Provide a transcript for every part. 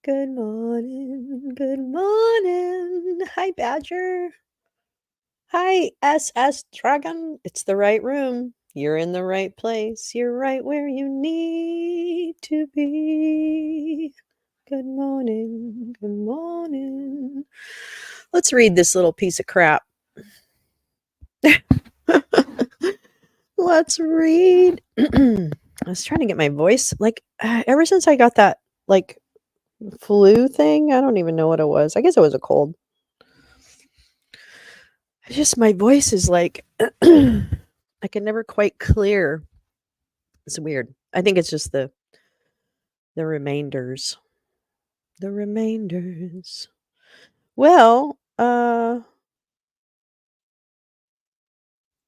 Good morning. Good morning. Hi, Badger. Hi, SS Dragon. It's the right room. You're in the right place. You're right where you need to be. Good morning. Good morning. Let's read this little piece of crap. Let's read. I was trying to get my voice ever since I got that flu thing. I don't even know what it was. I guess it was a cold. Just my voice is like I can never quite clear. It's weird. I think it's just the remainders. The remainders. Well,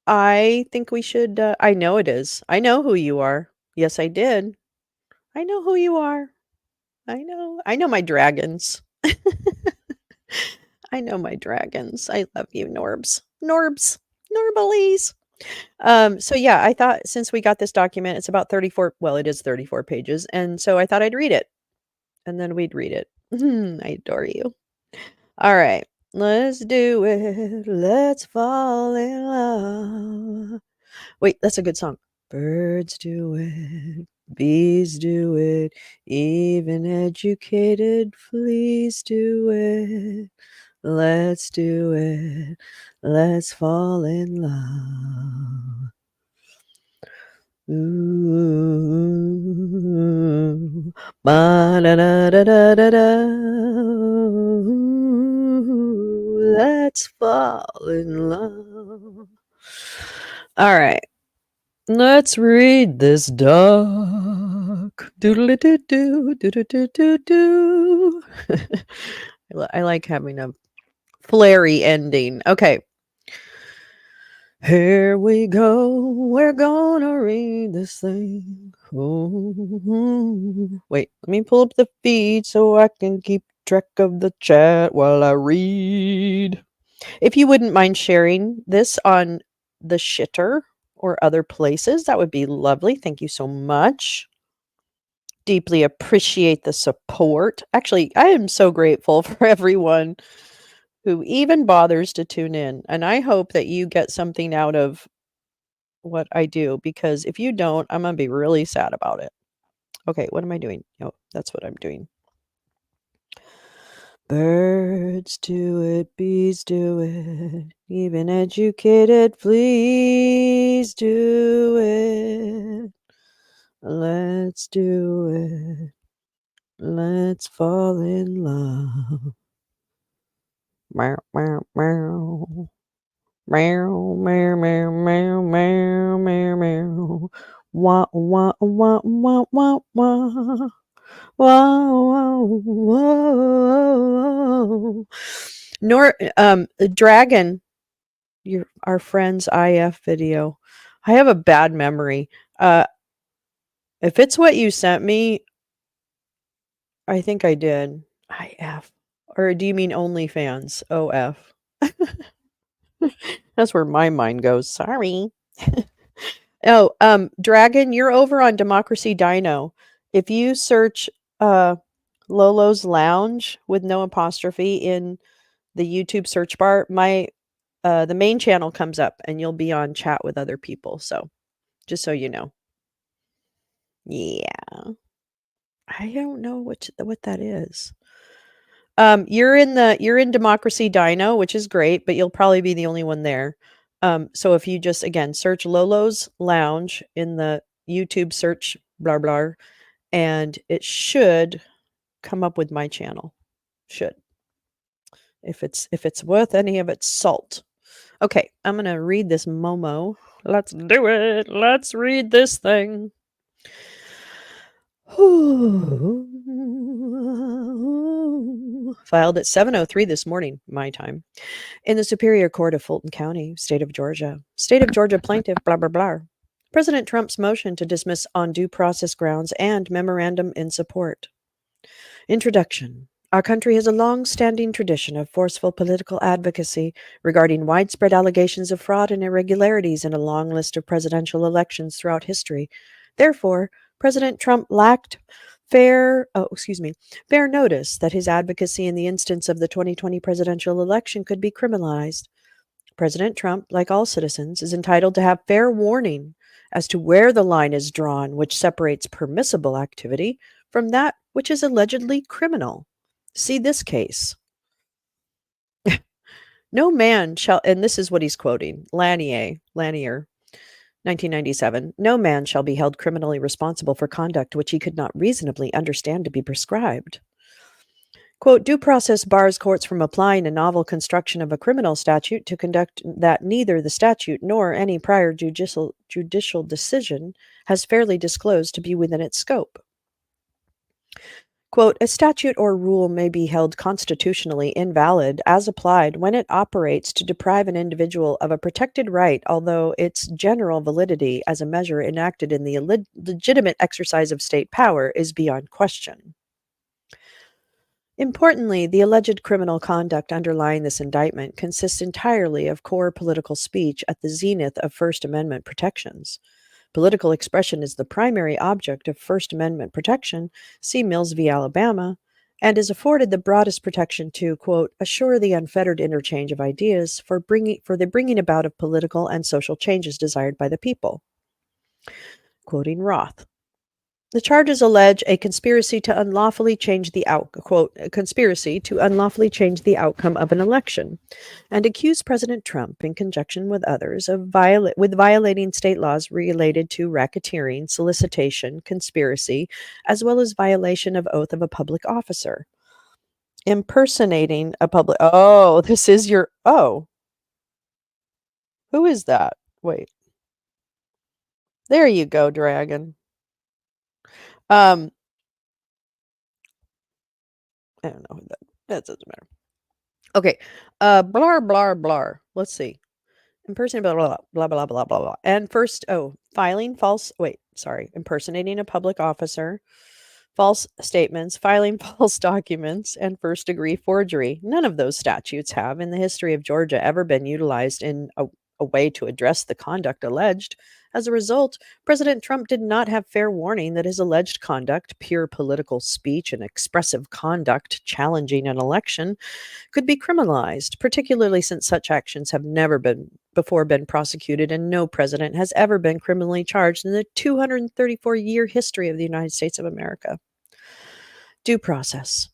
I think we should I know it is. I know who you are. Yes, I did. I know who you are. I know. I know my dragons. I know my dragons. I love you, Norbs. Norbs. Norbalies. So yeah, I thought since we got this document, it's about 34, well, it is 34 pages. And so I thought I'd read it and then we'd read it. I adore you. All right, let's do it. Let's fall in love. Wait, that's a good song. Birds do it. Bees do it. Even educated fleas do it. Let's do it. Let's fall in love. Ooh, ba-da-da-da-da-da-da. Ooh, let's fall in love. All right, let's read this doc. Doodle-doo-doo, doo-doo-doo-doo-doo. I like having a flary ending. Okay. Here we go. We're gonna read this thing. Ooh. Wait, let me pull up the feed so I can keep track of the chat while I read. If you wouldn't mind sharing this on the shitter or other places, that would be lovely. Thank you so much. Deeply appreciate the support. Actually, I am so grateful for everyone who even bothers to tune in. And I hope that you get something out of what I do, because if you don't, I'm gonna be really sad about it. Okay, what am I doing? Oh, that's what I'm doing. Birds do it, bees do it, even educated fleas do it. Let's do it. Let's fall in love. Meow, meow, meow. Meow, meow, meow, meow, meow, meow, meow. Wah, wah, wah, wah, wah, wah. Whoa, whoa, whoa. Dragon, our friend's IF video. I have a bad memory. If it's what you sent me, I think I did. IF. Or do you mean OnlyFans? OF. That's where my mind goes. Sorry. Oh, Dragon, you're over on Democracy Dino. If you search Lolo's Lounge with no apostrophe in the YouTube search bar, the main channel comes up and you'll be on chat with other people. So just so you know. Yeah. I don't know what that is. You're in Democracy Dino, which is great, but you'll probably be the only one there. So if you just again search Lolo's Lounge in the YouTube search blah blah, and it should come up with my channel. Should. If it's worth any of its salt. Okay, I'm gonna read this Momo. Let's do it. Let's read this thing. Filed at 7:03 this morning, my time, in the Superior Court of Fulton County, State of Georgia. State of Georgia plaintiff, blah, blah, blah. President Trump's motion to dismiss on due process grounds and memorandum in support. Introduction. Our country has a long-standing tradition of forceful political advocacy regarding widespread allegations of fraud and irregularities in a long list of presidential elections throughout history. Therefore, President Trump lacked fair notice that his advocacy in the instance of the 2020 presidential election could be criminalized. President Trump, like all citizens, is entitled to have fair warning as to where the line is drawn, which separates permissible activity from that which is allegedly criminal. See this case. No man shall, and this is what he's quoting Lanier, 1997. No man shall be held criminally responsible for conduct which he could not reasonably understand to be prescribed. Quote, due process bars courts from applying a novel construction of a criminal statute to conduct that neither the statute nor any prior judicial decision has fairly disclosed to be within its scope. Quote, a statute or rule may be held constitutionally invalid as applied when it operates to deprive an individual of a protected right, although its general validity as a measure enacted in the legitimate exercise of state power is beyond question. Importantly, the alleged criminal conduct underlying this indictment consists entirely of core political speech at the zenith of First Amendment protections. Political expression is the primary object of First Amendment protection, see Mills v. Alabama, and is afforded the broadest protection to, quote, assure the unfettered interchange of ideas for the bringing about of political and social changes desired by the people. Quoting Roth. The charges allege a conspiracy to unlawfully change the outcome of an election, and accuse President Trump, in conjunction with others, of violating state laws related to racketeering, solicitation, conspiracy, as well as violation of oath of a public officer. Impersonating a public. Oh, this is your. Oh, who is that? Wait. There you go, Dragon. I don't know who that doesn't matter. Okay. Blah. Let's see. Impersonating blah blah blah blah. And first, impersonating a public officer, false statements, filing false documents, and first degree forgery. None of those statutes have, in the history of Georgia, ever been utilized in a way to address the conduct alleged. As a result, President Trump did not have fair warning that his alleged conduct, pure political speech and expressive conduct challenging an election, could be criminalized, particularly since such actions have never before been prosecuted and no president has ever been criminally charged in the 234-year history of the United States of America. Due process.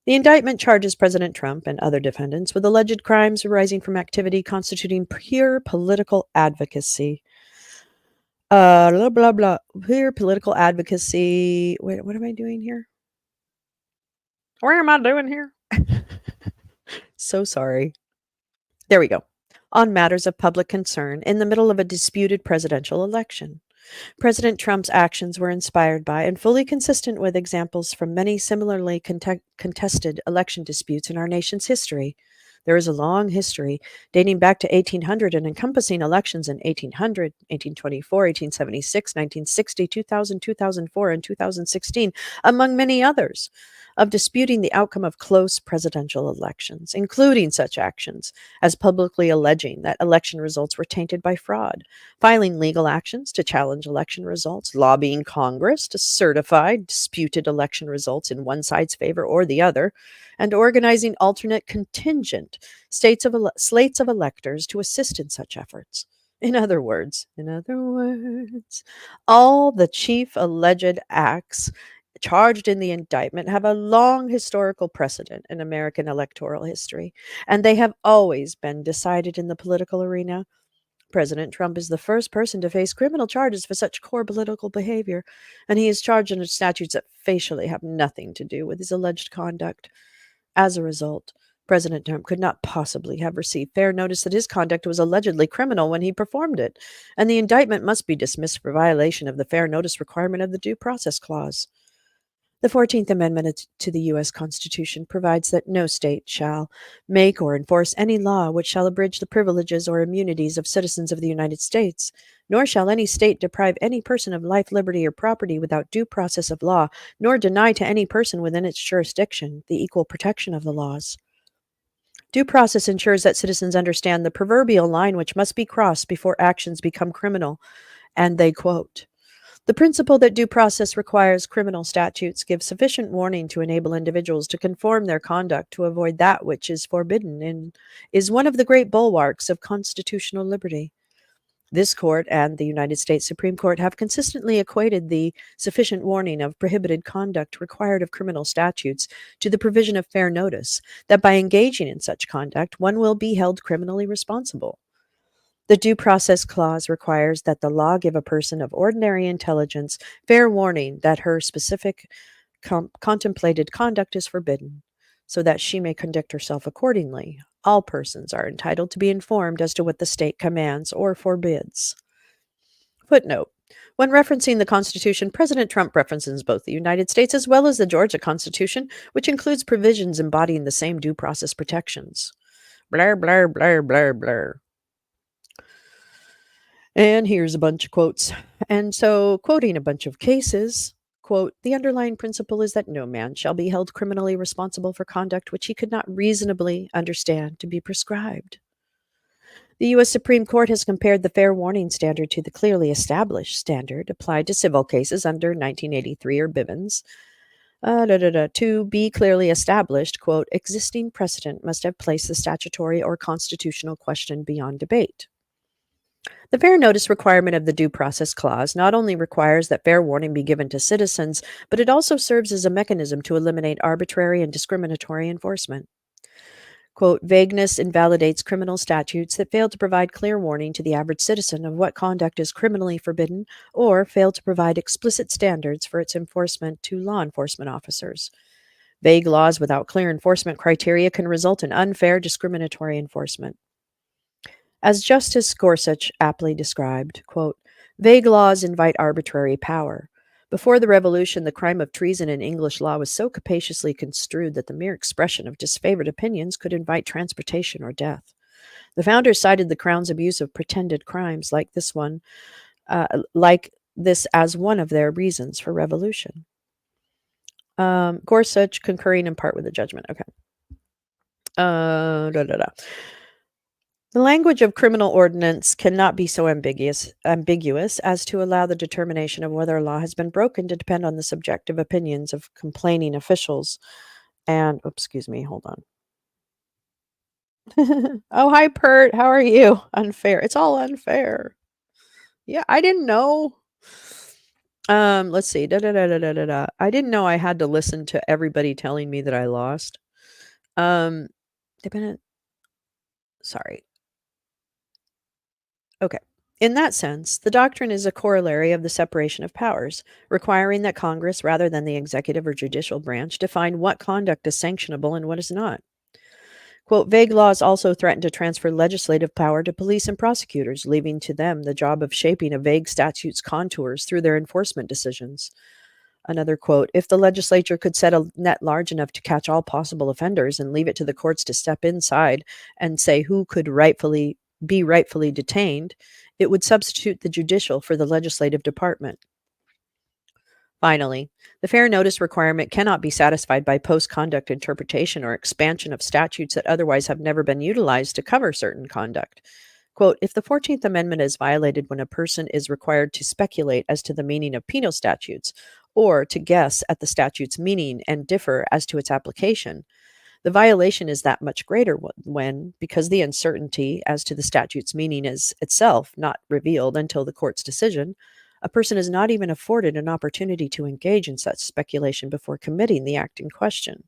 The indictment charges President Trump and other defendants with alleged crimes arising from activity constituting pure political advocacy. Pure political advocacy. Wait, what am I doing here? Where am I doing here? So sorry. There we go. On matters of public concern in the middle of a disputed presidential election. President Trump's actions were inspired by and fully consistent with examples from many similarly contested election disputes in our nation's history. There is a long history dating back to 1800 and encompassing elections in 1800, 1824, 1876, 1960, 2000, 2004, and 2016, among many others, of disputing the outcome of close presidential elections, including such actions as publicly alleging that election results were tainted by fraud, filing legal actions to challenge election results, lobbying Congress to certify disputed election results in one side's favor or the other, and organizing alternate contingent slates of electors to assist in such efforts. In other words, all the chief alleged acts charged in the indictment have a long historical precedent in American electoral history, and they have always been decided in the political arena. President Trump is the first person to face criminal charges for such core political behavior, and he is charged under statutes that facially have nothing to do with his alleged conduct. As a result, President Trump could not possibly have received fair notice that his conduct was allegedly criminal when he performed it, and the indictment must be dismissed for violation of the fair notice requirement of the Due Process Clause. The 14th Amendment to the U.S. Constitution provides that no state shall make or enforce any law which shall abridge the privileges or immunities of citizens of the United States, nor shall any state deprive any person of life, liberty, or property without due process of law, nor deny to any person within its jurisdiction the equal protection of the laws. Due process ensures that citizens understand the proverbial line which must be crossed before actions become criminal, and they quote, The principle that due process requires criminal statutes give sufficient warning to enable individuals to conform their conduct to avoid that which is forbidden and is one of the great bulwarks of constitutional liberty. This court and the United States Supreme Court have consistently equated the sufficient warning of prohibited conduct required of criminal statutes to the provision of fair notice that by engaging in such conduct, one will be held criminally responsible. The Due Process Clause requires that the law give a person of ordinary intelligence fair warning that her specific contemplated conduct is forbidden, so that she may conduct herself accordingly. All persons are entitled to be informed as to what the state commands or forbids. Footnote. When referencing the Constitution, President Trump references both the United States as well as the Georgia Constitution, which includes provisions embodying the same due process protections. Blah, blah, blah, blah, blah. And here's a bunch of quotes. And so, quoting a bunch of cases, quote, the underlying principle is that no man shall be held criminally responsible for conduct which he could not reasonably understand to be prescribed. The U.S. Supreme Court has compared the fair warning standard to the clearly established standard applied to civil cases under 1983 or Bivens. To be clearly established, quote, existing precedent must have placed the statutory or constitutional question beyond debate. The fair notice requirement of the Due Process Clause not only requires that fair warning be given to citizens, but it also serves as a mechanism to eliminate arbitrary and discriminatory enforcement. Quote, vagueness invalidates criminal statutes that fail to provide clear warning to the average citizen of what conduct is criminally forbidden or fail to provide explicit standards for its enforcement to law enforcement officers. Vague laws without clear enforcement criteria can result in unfair discriminatory enforcement. As Justice Gorsuch aptly described, quote, vague laws invite arbitrary power. Before the Revolution, the crime of treason in English law was so capaciously construed that the mere expression of disfavored opinions could invite transportation or death. The founders cited the Crown's abuse of pretended crimes like this as one of their reasons for revolution. Gorsuch concurring in part with the judgment. Okay. The language of criminal ordinance cannot be so ambiguous as to allow the determination of whether a law has been broken to depend on the subjective opinions of complaining officials. And, excuse me, hold on. Oh, hi, Pert. How are you? Unfair. It's all unfair. Yeah, I didn't know. Let's see. I didn't know I had to listen to everybody telling me that I lost. Sorry. Okay. In that sense, the doctrine is a corollary of the separation of powers, requiring that Congress, rather than the executive or judicial branch, define what conduct is sanctionable and what is not. Quote, vague laws also threaten to transfer legislative power to police and prosecutors, leaving to them the job of shaping a vague statute's contours through their enforcement decisions. Another quote, if the legislature could set a net large enough to catch all possible offenders and leave it to the courts to step inside and say who could be rightfully detained, it would substitute the judicial for the legislative department. Finally, the fair notice requirement cannot be satisfied by post-conduct interpretation or expansion of statutes that otherwise have never been utilized to cover certain conduct. Quote, if the 14th Amendment is violated when a person is required to speculate as to the meaning of penal statutes or to guess at the statute's meaning and differ as to its application, the violation is that much greater when, because the uncertainty as to the statute's meaning is itself not revealed until the court's decision, a person is not even afforded an opportunity to engage in such speculation before committing the act in question.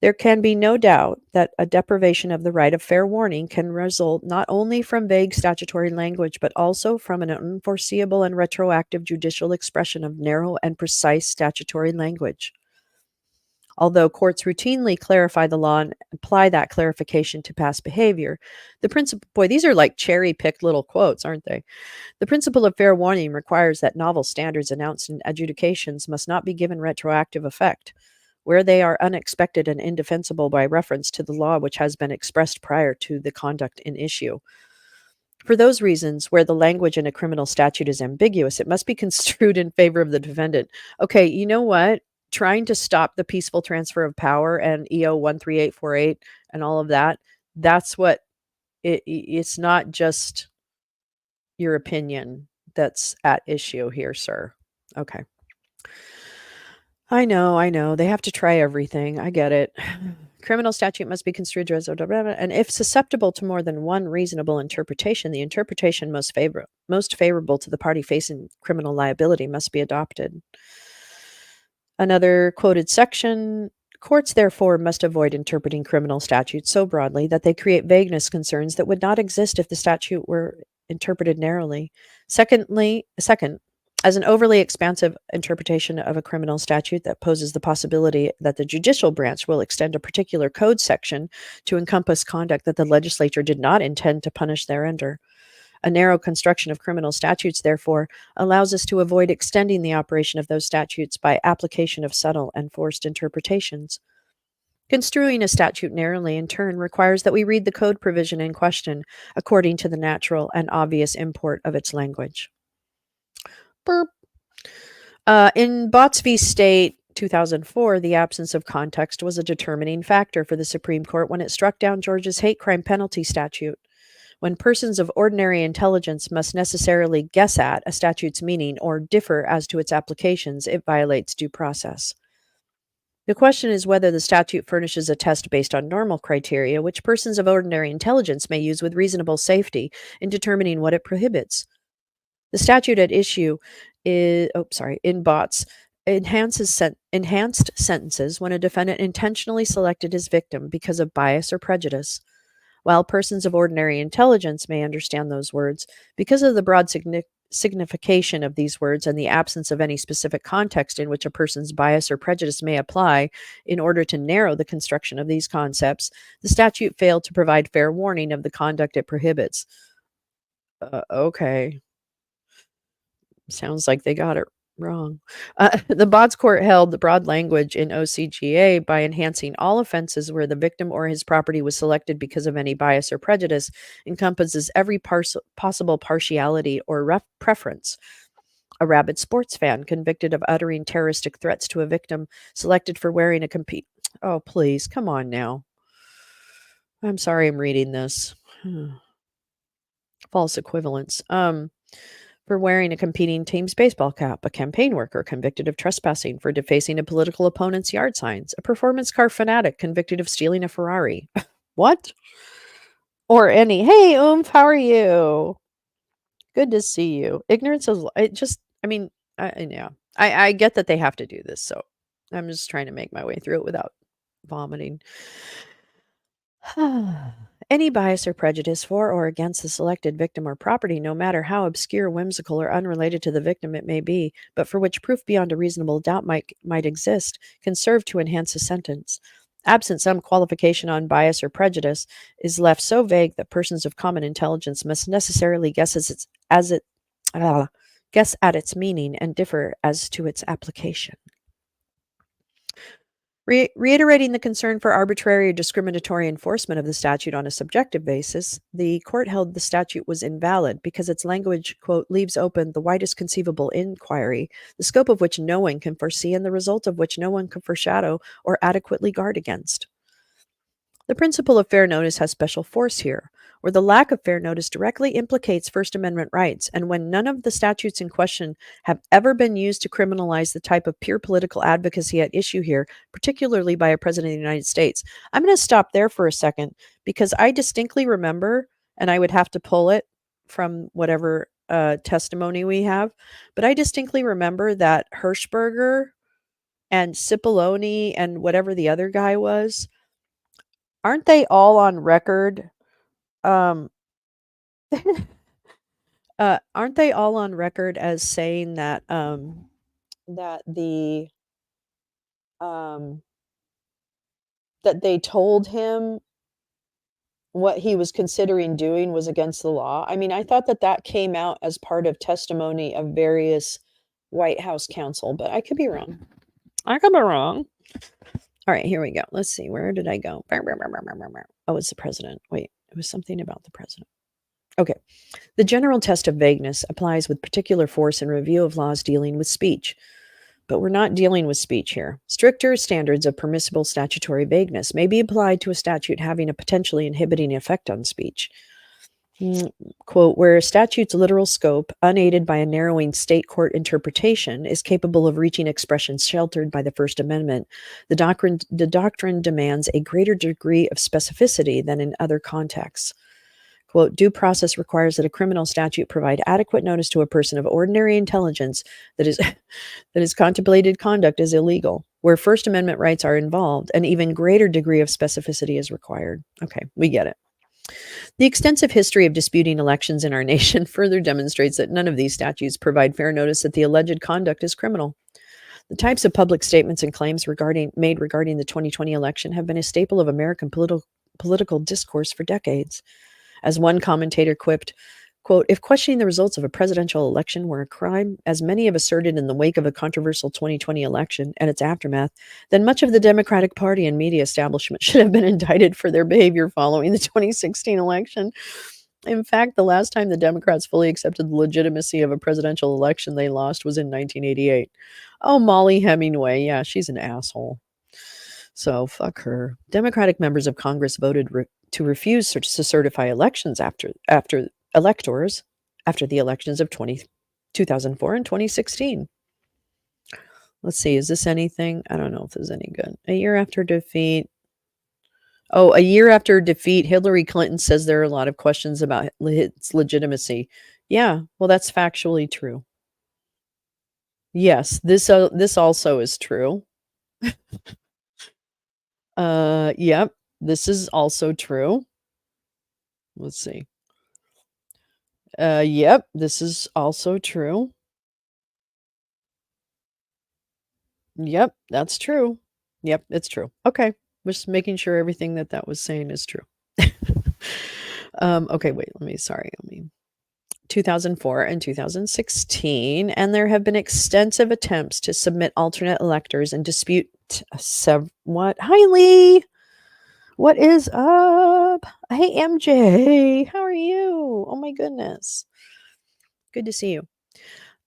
There can be no doubt that a deprivation of the right of fair warning can result not only from vague statutory language, but also from an unforeseeable and retroactive judicial expression of narrow and precise statutory language. Although courts routinely clarify the law and apply that clarification to past behavior, the principle, boy, these are like cherry-picked little quotes, aren't they? The principle of fair warning requires that novel standards announced in adjudications must not be given retroactive effect, where they are unexpected and indefensible by reference to the law which has been expressed prior to the conduct in issue. For those reasons, where the language in a criminal statute is ambiguous, it must be construed in favor of the defendant. Okay, you know what? Trying to stop the peaceful transfer of power and EO 13848 and all of that, that's what it's not just your opinion. that's at issue here, sir. Okay. I know. They have to try everything. I get it. Criminal statute must be construed as and if susceptible to more than one reasonable interpretation, the interpretation most favorable to the party facing criminal liability must be adopted. Another quoted section, courts therefore must avoid interpreting criminal statutes so broadly that they create vagueness concerns that would not exist if the statute were interpreted narrowly. Second, as an overly expansive interpretation of a criminal statute that poses the possibility that the judicial branch will extend a particular code section to encompass conduct that the legislature did not intend to punish thereunder. A narrow construction of criminal statutes, therefore, allows us to avoid extending the operation of those statutes by application of subtle and forced interpretations. Construing a statute narrowly, in turn, requires that we read the code provision in question according to the natural and obvious import of its language. Burp. In Botts v. State, 2004, the absence of context was a determining factor for the Supreme Court when it struck down Georgia's hate crime penalty statute. When persons of ordinary intelligence must necessarily guess at a statute's meaning or differ as to its applications, it violates due process. The question is whether the statute furnishes a test based on normal criteria, which persons of ordinary intelligence may use with reasonable safety in determining what it prohibits. The statute at issue in Botts enhanced sentences when a defendant intentionally selected his victim because of bias or prejudice. While persons of ordinary intelligence may understand those words, because of the broad signification of these words and the absence of any specific context in which a person's bias or prejudice may apply in order to narrow the construction of these concepts, the statute failed to provide fair warning of the conduct it prohibits. Okay. Sounds like they got it wrong. The Botts Court held the broad language in OCGA by enhancing all offenses where the victim or his property was selected because of any bias or prejudice encompasses every possible partiality or preference. A rabid sports fan convicted of uttering terroristic threats to a victim selected for wearing Oh, please, come on now. I'm sorry I'm reading this. False equivalence. For wearing a competing team's baseball cap, a campaign worker convicted of trespassing for defacing a political opponent's yard signs, a performance car fanatic convicted of stealing a Ferrari. What? Or any, hey, how are you? Good to see you. Ignorance is, I get that they have to do this, so I'm just trying to make my way through it without vomiting. Any bias or prejudice for or against the selected victim or property, no matter how obscure, whimsical, or unrelated to the victim it may be, but for which proof beyond a reasonable doubt might exist, can serve to enhance a sentence. Absent some qualification on bias or prejudice, is left so vague that persons of common intelligence must necessarily guess at its meaning and differ as to its application. Reiterating the concern for arbitrary or discriminatory enforcement of the statute on a subjective basis, the court held the statute was invalid because its language, quote, leaves open the widest conceivable inquiry, the scope of which no one can foresee and the result of which no one can foreshadow or adequately guard against. The principle of fair notice has special force here, where the lack of fair notice directly implicates First Amendment rights, and when none of the statutes in question have ever been used to criminalize the type of pure political advocacy at issue here, particularly by a president of the United States. I'm going to stop there for a second, because I distinctly remember, and I would have to pull it from whatever testimony we have, but I distinctly remember that Hirschberger and Cipollone and whatever the other guy was, aren't they all on record? Aren't they all on record as saying that that they told him what he was considering doing was against the law? I mean, I thought that came out as part of testimony of various White House counsel, but I could be wrong. All right, here we go. Let's see. Where did I go? Oh, it's the president. Wait, it was something about the president. Okay. The general test of vagueness applies with particular force in review of laws dealing with speech. But we're not dealing with speech here. Stricter standards of permissible statutory vagueness may be applied to a statute having a potentially inhibiting effect on speech. Quote, where a statute's literal scope, unaided by a narrowing state court interpretation, is capable of reaching expressions sheltered by the First Amendment, the doctrine demands a greater degree of specificity than in other contexts. Quote, due process requires that a criminal statute provide adequate notice to a person of ordinary intelligence that is that his contemplated conduct is illegal. Where First Amendment rights are involved, an even greater degree of specificity is required. Okay, we get it. The extensive history of disputing elections in our nation further demonstrates that none of these statutes provide fair notice that the alleged conduct is criminal. The types of public statements and claims made regarding the 2020 election have been a staple of American political discourse for decades. As one commentator quipped, quote, if questioning the results of a presidential election were a crime, as many have asserted in the wake of a controversial 2020 election and its aftermath, then much of the Democratic Party and media establishment should have been indicted for their behavior following the 2016 election. In fact, the last time the Democrats fully accepted the legitimacy of a presidential election they lost was in 1988. Oh, Molly Hemingway. Yeah, she's an asshole. So fuck her. Democratic members of Congress voted to refuse to certify elections after electors after the elections of 2004 and 2016. Let's see, is this anything? I don't know if this is any good. A year after defeat. Oh, a year after defeat, Hillary Clinton says there are a lot of questions about its legitimacy. Yeah, well, that's factually true. Yes, this also is true. Yep, this is also true. Let's see. Yep, this is also true. Yep, that's true. Yep, it's true. Okay, just making sure everything that was saying is true. Okay, wait, let me 2004 and 2016, and there have been extensive attempts to submit alternate electors and dispute what? Hi, Lee. What is up? Hey, MJ. How are you? Oh my goodness. Good to see you.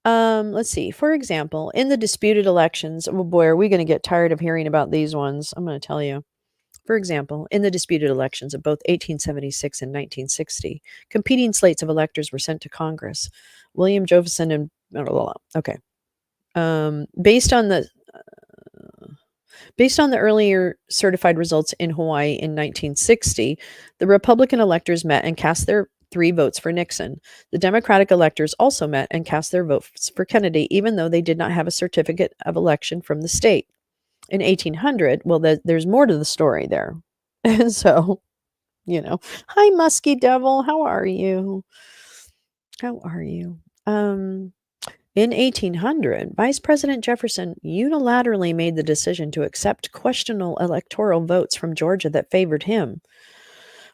Let's see. For example, in the disputed elections, oh boy, are we going to get tired of hearing about these ones? I'm going to tell you. For example, in the disputed elections of both 1876 and 1960, competing slates of electors were sent to Congress. William Jefferson and blah, blah, blah. Okay. Based on the earlier certified results in Hawaii in 1960, the Republican electors met and cast their 3 votes for Nixon. The Democratic electors also met and cast their votes for Kennedy, even though they did not have a certificate of election from the state. In 1800, well, there's more to the story there. And so, hi, Musky Devil. How are you? How are you? In 1800, Vice President Jefferson unilaterally made the decision to accept questionable electoral votes from Georgia that favored him.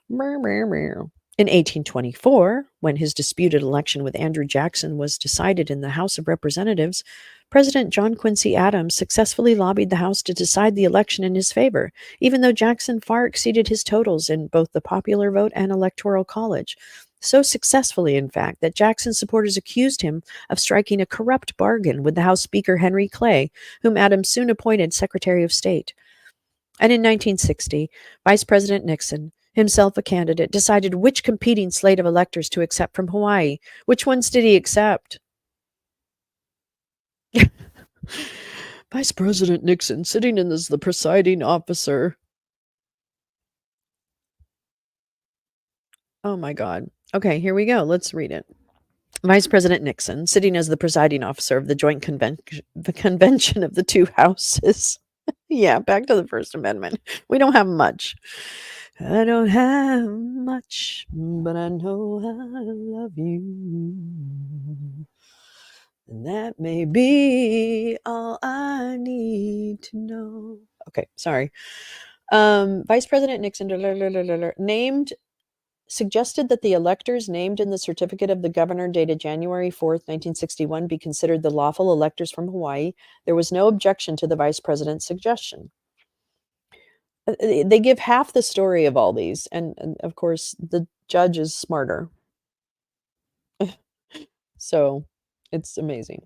In 1824, when his disputed election with Andrew Jackson was decided in the House of Representatives, President John Quincy Adams successfully lobbied the House to decide the election in his favor, even though Jackson far exceeded his totals in both the popular vote and electoral college. So successfully, in fact, that Jackson's supporters accused him of striking a corrupt bargain with the House Speaker Henry Clay, whom Adams soon appointed Secretary of State. And in 1960, Vice President Nixon, himself a candidate, decided which competing slate of electors to accept from Hawaii. Which ones did he accept? Vice President Nixon, sitting in as the presiding officer. Oh my God. Okay, here we go. Let's read it. Vice President Nixon, sitting as the presiding officer of the joint convention of the 2 houses. Yeah, back to the First Amendment. We don't have much. I don't have much, but I know I love you. And that may be all I need to know. Okay, sorry. Vice President Nixon suggested that the electors named in the certificate of the governor dated January 4th, 1961 be considered the lawful electors from Hawaii. There was no objection to the vice president's suggestion. They give half the story of all these, and of course, the judge is smarter. So, It's amazing.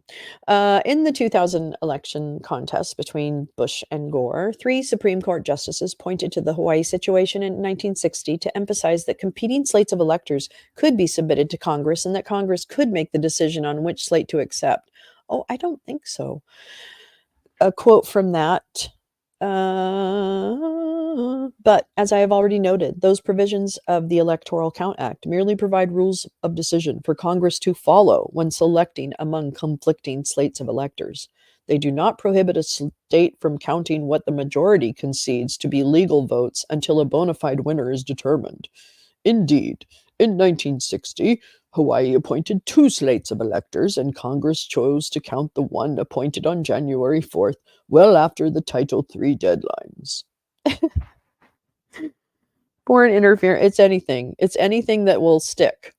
In the 2000 election contest between Bush and Gore, three Supreme Court justices pointed to the Hawaii situation in 1960 to emphasize that competing slates of electors could be submitted to Congress and that Congress could make the decision on which slate to accept. Oh, I don't think so. A quote from that. But as I have already noted, those provisions of the Electoral Count Act merely provide rules of decision for Congress to follow when selecting among conflicting slates of electors. They do not prohibit a state from counting what the majority concedes to be legal votes until a bona fide winner is determined. Indeed, in 1960, Hawaii appointed two slates of electors, and Congress chose to count the one appointed on January 4th, well after the Title III deadlines. Foreign interference, it's anything. It's anything that will stick.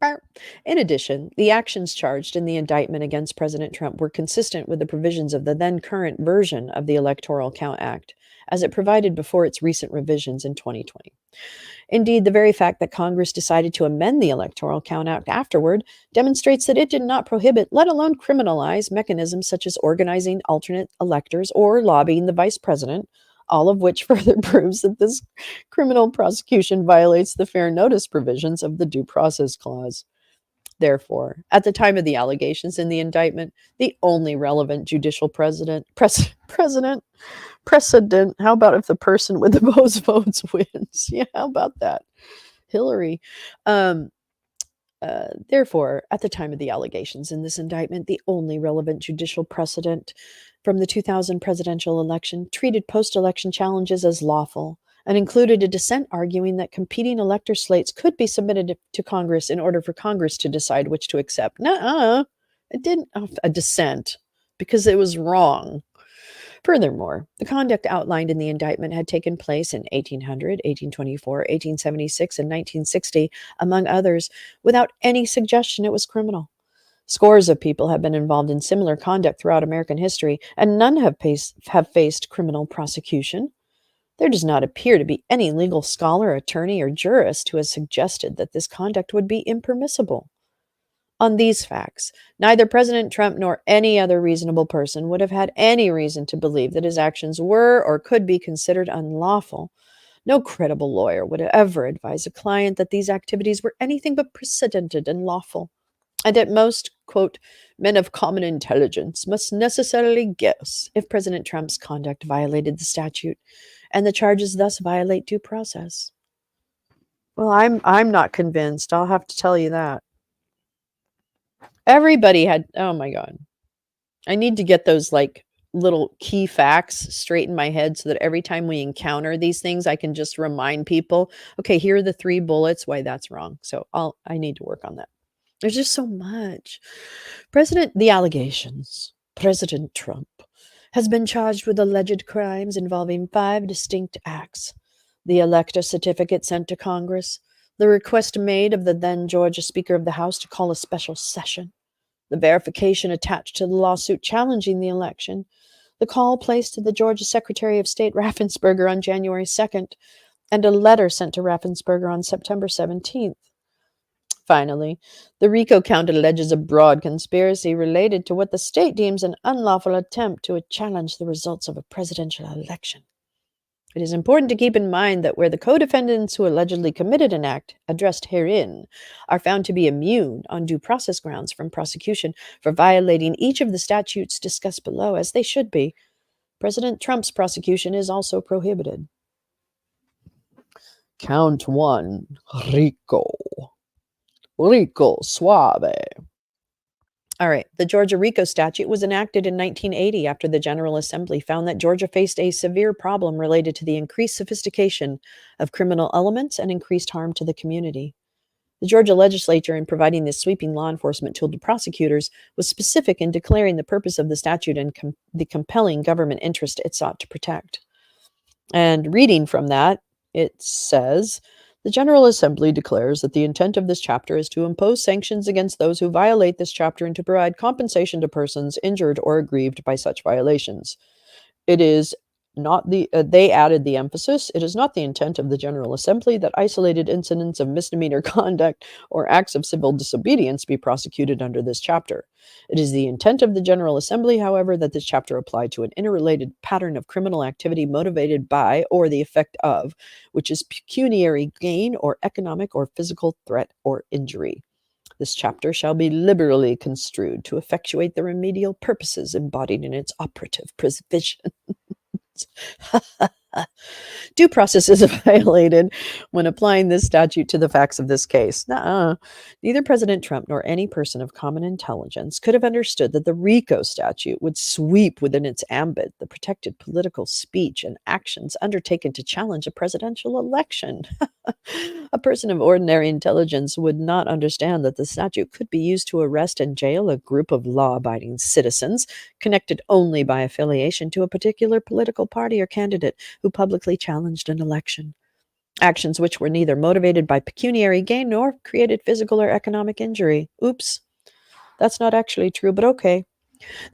Yeah. In addition, the actions charged in the indictment against President Trump were consistent with the provisions of the then current version of the Electoral Count Act, as it provided before its recent revisions in 2020. Indeed, the very fact that Congress decided to amend the Electoral Count Act afterward demonstrates that it did not prohibit, let alone criminalize, mechanisms such as organizing alternate electors or lobbying the vice president, all of which further proves that this criminal prosecution violates the fair notice provisions of the Due Process Clause. Therefore, at the time of the allegations in the indictment, the only relevant judicial precedent. How about if the person with the most votes wins? Yeah, how about that? Hillary. Um, Therefore, at the time of the allegations in this indictment, the only relevant judicial precedent from the 2000 presidential election treated post election challenges as lawful and included a dissent arguing that competing elector slates could be submitted to Congress in order for Congress to decide which to accept. Nuh-uh. It didn't, a dissent, because it was wrong. Furthermore, the conduct outlined in the indictment had taken place in 1800, 1824, 1876, and 1960, among others, without any suggestion it was criminal. Scores of people have been involved in similar conduct throughout American history, and none have faced criminal prosecution. There does not appear to be any legal scholar, attorney, or jurist who has suggested that this conduct would be impermissible. On these facts, neither President Trump nor any other reasonable person would have had any reason to believe that his actions were or could be considered unlawful. No credible lawyer would ever advise a client that these activities were anything but precedented and lawful. And at most, quote, men of common intelligence must necessarily guess if President Trump's conduct violated the statute, and the charges thus violate due process. Well, I'm not convinced. I'll have to tell you that. Everybody had, oh my God. I need to get those like little key facts straight in my head so that every time we encounter these things, I can just remind people, okay, here are the 3 bullets, why that's wrong. So I need to work on that. There's just so much. The allegations. President Trump has been charged with alleged crimes involving 5 distinct acts. The elector certificate sent to Congress, the request made of the then Georgia Speaker of the House to call a special session, the verification attached to the lawsuit challenging the election, the call placed to the Georgia Secretary of State Raffensperger on January 2nd, and a letter sent to Raffensperger on September 17th. Finally, the RICO count alleges a broad conspiracy related to what the state deems an unlawful attempt to challenge the results of a presidential election. It is important to keep in mind that where the co-defendants who allegedly committed an act addressed herein are found to be immune on due process grounds from prosecution for violating each of the statutes discussed below, as they should be, President Trump's prosecution is also prohibited. Count 1, RICO. RICO suave. All right. The Georgia RICO statute was enacted in 1980 after the General Assembly found that Georgia faced a severe problem related to the increased sophistication of criminal elements and increased harm to the community. The Georgia legislature, in providing this sweeping law enforcement tool to prosecutors, was specific in declaring the purpose of the statute and the compelling government interest it sought to protect. And reading from that, it says, the General Assembly declares that the intent of this chapter is to impose sanctions against those who violate this chapter and to provide compensation to persons injured or aggrieved by such violations. It is They added the emphasis, it is not the intent of the General Assembly that isolated incidents of misdemeanor conduct or acts of civil disobedience be prosecuted under this chapter. It is the intent of the General Assembly, however, that this chapter apply to an interrelated pattern of criminal activity motivated by or the effect of which is pecuniary gain or economic or physical threat or injury. This chapter shall be liberally construed to effectuate the remedial purposes embodied in its operative provision. Due process is violated when applying this statute to the facts of this case. Nuh-uh. Neither President Trump nor any person of common intelligence could have understood that the RICO statute would sweep within its ambit the protected political speech and actions undertaken to challenge a presidential election. A person of ordinary intelligence would not understand that the statute could be used to arrest and jail a group of law-abiding citizens connected only by affiliation to a particular political party or candidate who publicly challenged an election. Actions which were neither motivated by pecuniary gain nor created physical or economic injury. Oops. That's not actually true, but okay.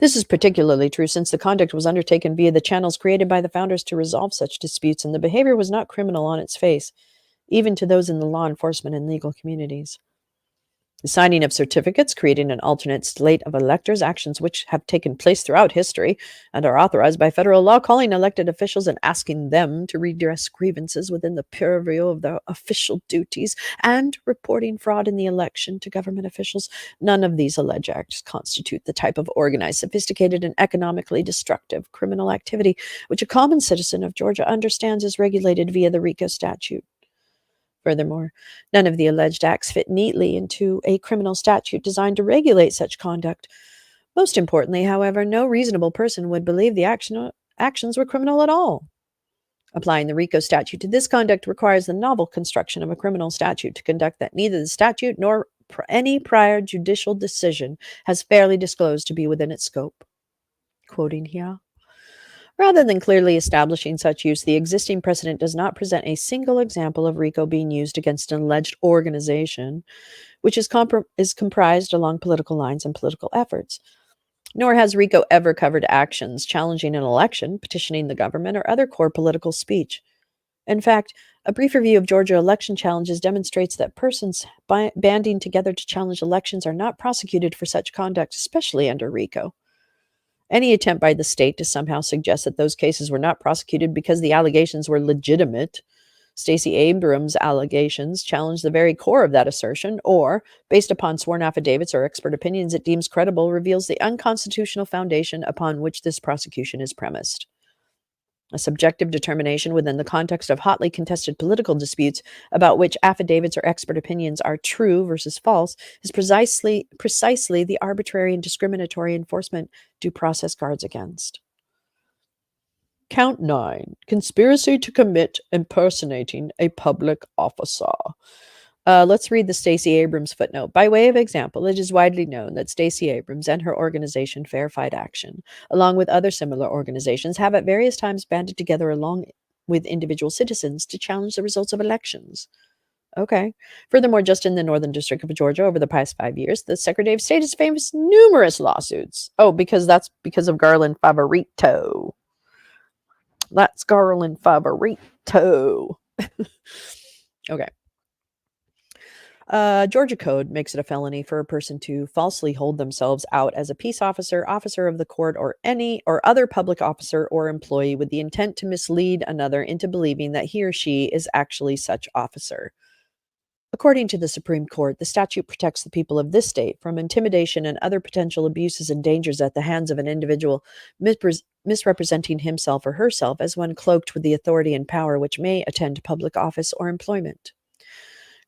This is particularly true since the conduct was undertaken via the channels created by the founders to resolve such disputes, and the behavior was not criminal on its face, even to those in the law enforcement and legal communities. The signing of certificates, creating an alternate slate of electors, actions which have taken place throughout history and are authorized by federal law, calling elected officials and asking them to redress grievances within the purview of their official duties, and reporting fraud in the election to government officials. None of these alleged acts constitute the type of organized, sophisticated, and economically destructive criminal activity which a common citizen of Georgia understands is regulated via the RICO statute. Furthermore, none of the alleged acts fit neatly into a criminal statute designed to regulate such conduct. Most importantly, however, no reasonable person would believe the actions were criminal at all. Applying the RICO statute to this conduct requires the novel construction of a criminal statute to conduct that neither the statute nor any prior judicial decision has fairly disclosed to be within its scope. Quoting here. Rather than clearly establishing such use, the existing precedent does not present a single example of RICO being used against an alleged organization, which is comprised along political lines and political efforts. Nor has RICO ever covered actions challenging an election, petitioning the government, or other core political speech. In fact, a brief review of Georgia election challenges demonstrates that persons banding together to challenge elections are not prosecuted for such conduct, especially under RICO. Any attempt by the state to somehow suggest that those cases were not prosecuted because the allegations were legitimate, Stacey Abrams' allegations challenge the very core of that assertion, or, based upon sworn affidavits or expert opinions it deems credible, reveals the unconstitutional foundation upon which this prosecution is premised. A subjective determination within the context of hotly contested political disputes about which affidavits or expert opinions are true versus false is precisely the arbitrary and discriminatory enforcement due process guards against. Count 9. Conspiracy to commit impersonating a public officer. Let's read the Stacey Abrams footnote. By way of example, it is widely known that Stacey Abrams and her organization Fair Fight Action, along with other similar organizations, have at various times banded together along with individual citizens to challenge the results of elections. Okay. Furthermore, just in the Northern District of Georgia over the past 5 years, the Secretary of State has faced numerous lawsuits. Oh, that's because of Garland Favorito. That's Garland Favorito. Okay. Georgia Code makes it a felony for a person to falsely hold themselves out as a peace officer, officer of the court, or any or other public officer or employee with the intent to mislead another into believing that he or she is actually such officer. According to the Supreme Court, the statute protects the people of this state from intimidation and other potential abuses and dangers at the hands of an individual misrepresenting himself or herself as one cloaked with the authority and power which may attend public office or employment.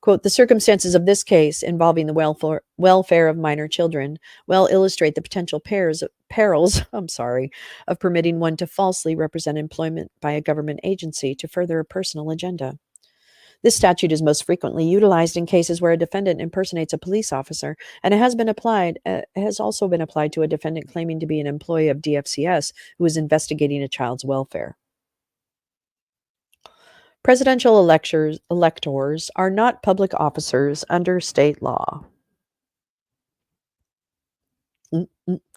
Quote, the circumstances of this case involving the welfare of minor children well illustrate the potential perils of permitting one to falsely represent employment by a government agency to further a personal agenda. This statute is most frequently utilized in cases where a defendant impersonates a police officer, and it has also been applied to a defendant claiming to be an employee of DFCS who is investigating a child's welfare. Presidential electors are not public officers under state law.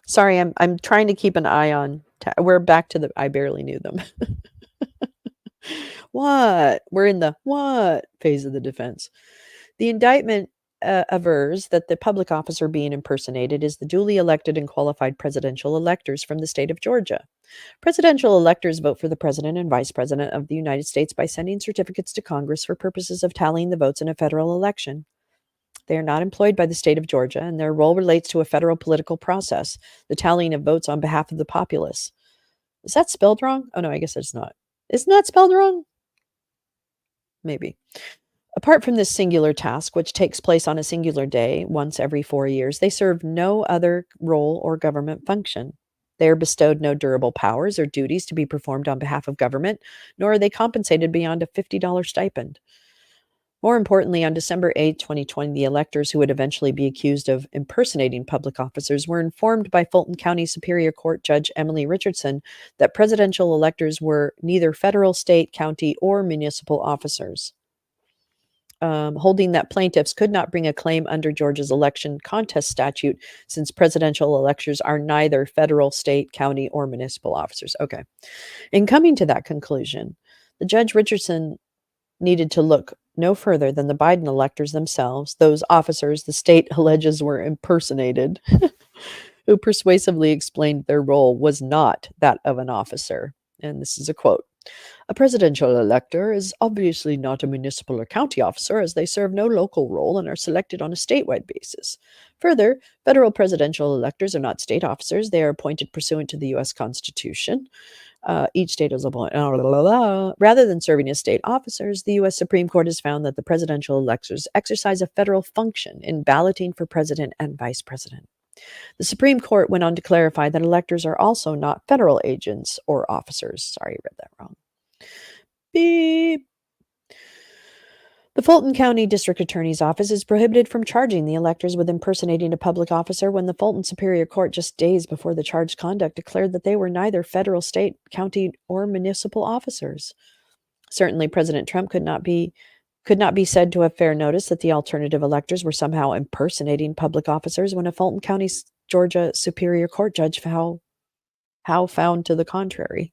Sorry, I'm trying to keep an eye on. We're back to the I barely knew them. What? We're in the what phase of the defense. The indictment avers that the public officer being impersonated is the duly elected and qualified presidential electors from the state of Georgia. Presidential electors vote for the president and vice president of the United States by sending certificates to Congress for purposes of tallying the votes in a federal election. They are not employed by the state of Georgia, and their role relates to a federal political process, the tallying of votes on behalf of the populace. Is that spelled wrong? Oh, no, I guess it's not. Isn't that spelled wrong? Maybe. Apart from this singular task, which takes place on a singular day once every 4 years, they serve no other role or government function. They are bestowed no durable powers or duties to be performed on behalf of government, nor are they compensated beyond a $50 stipend. More importantly, on December 8, 2020, the electors who would eventually be accused of impersonating public officers were informed by Fulton County Superior Court Judge Emily Richardson that presidential electors were neither federal, state, county, or municipal officers. Holding that plaintiffs could not bring a claim under Georgia's election contest statute since presidential electors are neither federal, state, county, or municipal officers. Okay. In coming to that conclusion, the Judge Richardson needed to look no further than the Biden electors themselves, those officers the state alleges were impersonated, who persuasively explained their role was not that of an officer. And this is a quote. A presidential elector is obviously not a municipal or county officer, as they serve no local role and are selected on a statewide basis. Further, federal presidential electors are not state officers. They are appointed pursuant to the U.S. Constitution. Each state is appointed. Rather than serving as state officers, the U.S. Supreme Court has found that the presidential electors exercise a federal function in balloting for president and vice president. The Supreme Court went on to clarify that electors are also not federal agents or officers. Sorry, I read that wrong. Beep. The Fulton County District Attorney's Office is prohibited from charging the electors with impersonating a public officer when the Fulton Superior Court, just days before the charged conduct, declared that they were neither federal, state, county, or municipal officers. Certainly, President Trump could not be said to have fair notice that the alternative electors were somehow impersonating public officers when a Fulton County, Georgia Superior Court judge found to the contrary.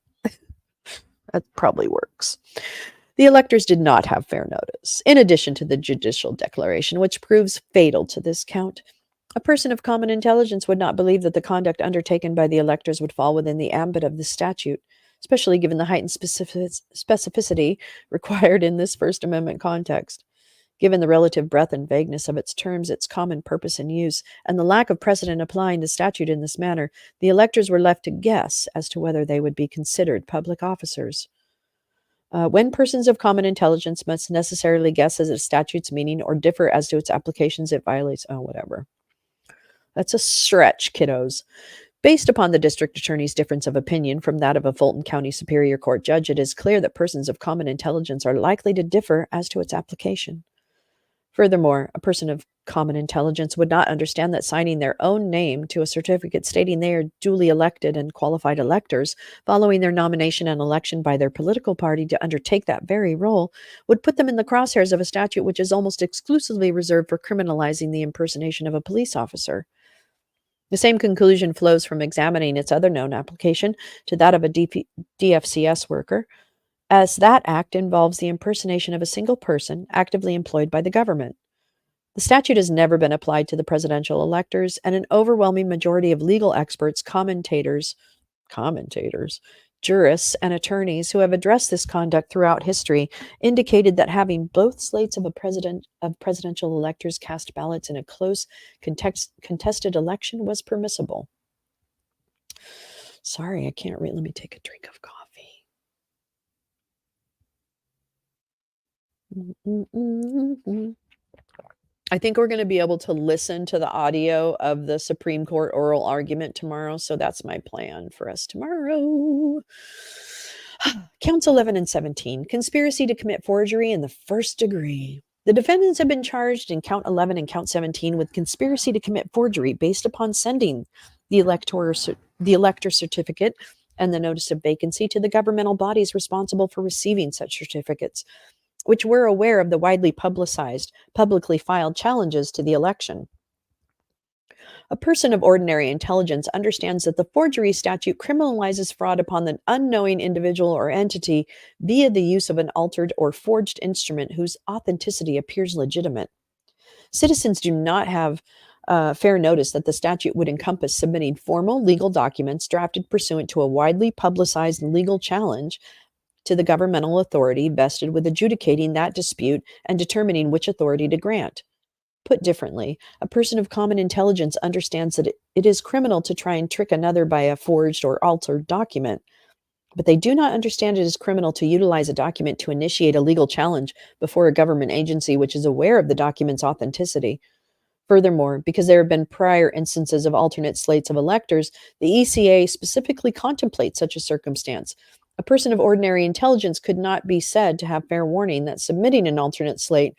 That probably works. The electors did not have fair notice. In addition to the judicial declaration, which proves fatal to this count, a person of common intelligence would not believe that the conduct undertaken by the electors would fall within the ambit of the statute, especially given the heightened specificity required in this First Amendment context. Given the relative breadth and vagueness of its terms, its common purpose and use, and the lack of precedent applying the statute in this manner, the electors were left to guess as to whether they would be considered public officers. When persons of common intelligence must necessarily guess as a statute's meaning or differ as to its applications, it violates, whatever. That's a stretch, kiddos. Based upon the district attorney's difference of opinion from that of a Fulton County Superior Court judge, it is clear that persons of common intelligence are likely to differ as to its application. Furthermore, a person of common intelligence would not understand that signing their own name to a certificate stating they are duly elected and qualified electors, following their nomination and election by their political party to undertake that very role, would put them in the crosshairs of a statute which is almost exclusively reserved for criminalizing the impersonation of a police officer. The same conclusion flows from examining its other known application to that of a DFCS worker, as that act involves the impersonation of a single person actively employed by the government. The statute has never been applied to the presidential electors, and an overwhelming majority of legal experts, commentators, jurists, and attorneys who have addressed this conduct throughout history indicated that having both slates of presidential electors cast ballots in a close, contested election was permissible. Sorry, I can't read. Let me take a drink of coffee. I think we're going to be able to listen to the audio of the Supreme Court oral argument tomorrow, so that's my plan for us tomorrow. Counts 11 and 17, conspiracy to commit forgery in the first degree. The defendants have been charged in Count 11 and Count 17 with conspiracy to commit forgery based upon sending the elector certificate and the notice of vacancy to the governmental bodies responsible for receiving such certificates, which were aware of the widely publicized, publicly filed challenges to the election. A person of ordinary intelligence understands that the forgery statute criminalizes fraud upon the unknowing individual or entity via the use of an altered or forged instrument whose authenticity appears legitimate. Citizens do not have fair notice that the statute would encompass submitting formal legal documents drafted pursuant to a widely publicized legal challenge to the governmental authority vested with adjudicating that dispute and determining which authority to grant. Put differently, a person of common intelligence understands that it is criminal to try and trick another by a forged or altered document, but they do not understand it is criminal to utilize a document to initiate a legal challenge before a government agency which is aware of the document's authenticity. Furthermore, because there have been prior instances of alternate slates of electors, the ECA specifically contemplates such a circumstance. A person of ordinary intelligence could not be said to have fair warning that submitting an alternate slate,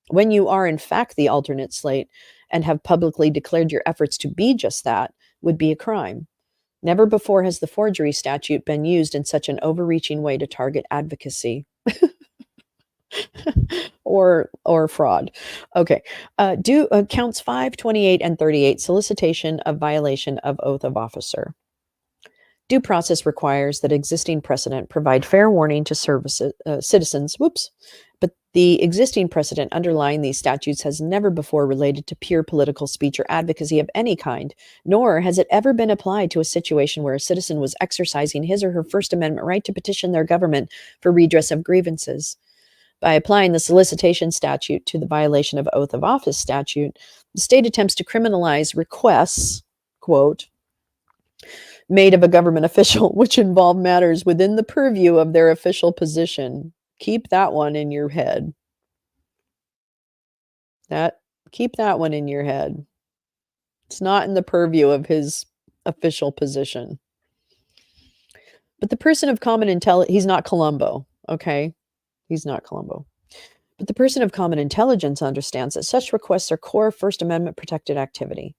when you are in fact the alternate slate and have publicly declared your efforts to be just that, would be a crime. Never before has the forgery statute been used in such an overreaching way to target advocacy. or fraud. Okay. Do counts 5, 28, and 38, solicitation of violation of oath of officer. Due process requires that existing precedent provide fair warning to citizens. But the existing precedent underlying these statutes has never before related to pure political speech or advocacy of any kind, nor has it ever been applied to a situation where a citizen was exercising his or her First Amendment right to petition their government for redress of grievances. By applying the solicitation statute to the violation of oath of office statute, the state attempts to criminalize requests, quote, made of a government official, which involve matters within the purview of their official position. Keep that one in your head. Keep that one in your head. It's not in the purview of his official position. But the person of common intelligence, he's not Columbo, okay? He's not Columbo. But the person of common intelligence understands that such requests are core First Amendment protected activity.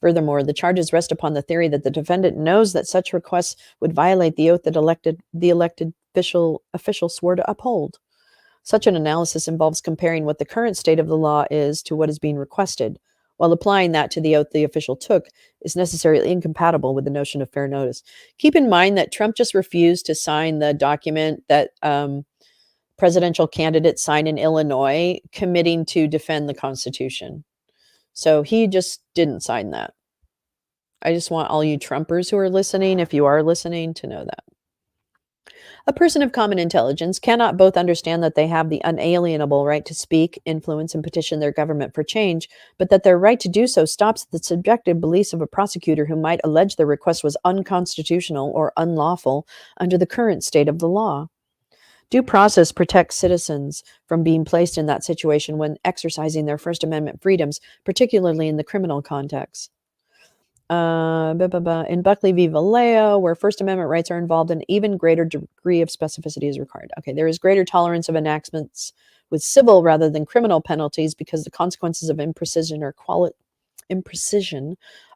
Furthermore, the charges rest upon the theory that the defendant knows that such requests would violate the oath that the elected official swore to uphold. Such an analysis involves comparing what the current state of the law is to what is being requested, while applying that to the oath the official took is necessarily incompatible with the notion of fair notice. Keep in mind that Trump just refused to sign the document that presidential candidates sign in Illinois committing to defend the Constitution. So he just didn't sign that. I just want all you Trumpers who are listening, if you are listening, to know that. A person of common intelligence cannot both understand that they have the unalienable right to speak, influence, and petition their government for change, but that their right to do so stops at the subjective beliefs of a prosecutor who might allege their request was unconstitutional or unlawful under the current state of the law. Due process protects citizens from being placed in that situation when exercising their First Amendment freedoms, particularly in the criminal context. In Buckley v. Vallejo, where First Amendment rights are involved, an even greater degree of specificity is required. Okay, there is greater tolerance of enactments with civil rather than criminal penalties because the consequences of imprecision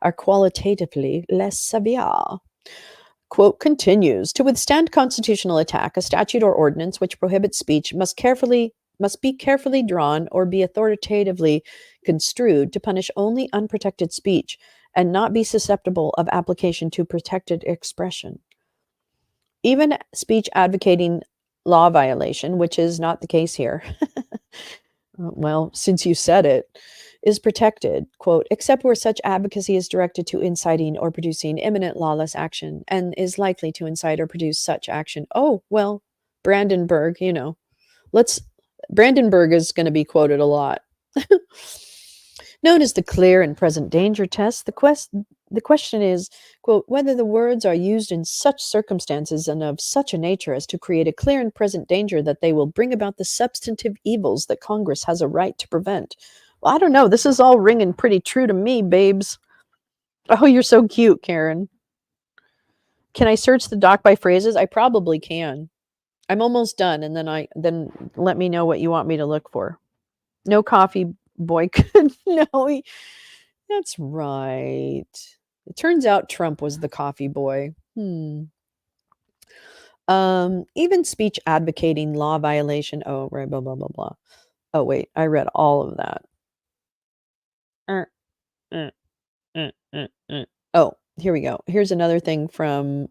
are qualitatively less severe. Quote continues, to withstand constitutional attack, a statute or ordinance which prohibits speech must be carefully drawn or be authoritatively construed to punish only unprotected speech and not be susceptible of application to protected expression. Even speech advocating law violation, which is not the case here, well, since you said it, is protected, quote, except where such advocacy is directed to inciting or producing imminent lawless action and is likely to incite or produce such action. Oh, well, Brandenburg, Brandenburg is going to be quoted a lot. Known as the clear and present danger test, the question is, quote, whether the words are used in such circumstances and of such a nature as to create a clear and present danger that they will bring about the substantive evils that Congress has a right to prevent. Well, I don't know. This is all ringing pretty true to me, babes. Oh, you're so cute, Karen. Can I search the doc by phrases? I probably can. I'm almost done, and then let me know what you want me to look for. No coffee boy could no. That's right. It turns out Trump was the coffee boy. Even speech advocating law violation. Oh, right, blah, blah, blah, blah. Oh, wait, I read all of that. Oh, here we go. Here's another thing from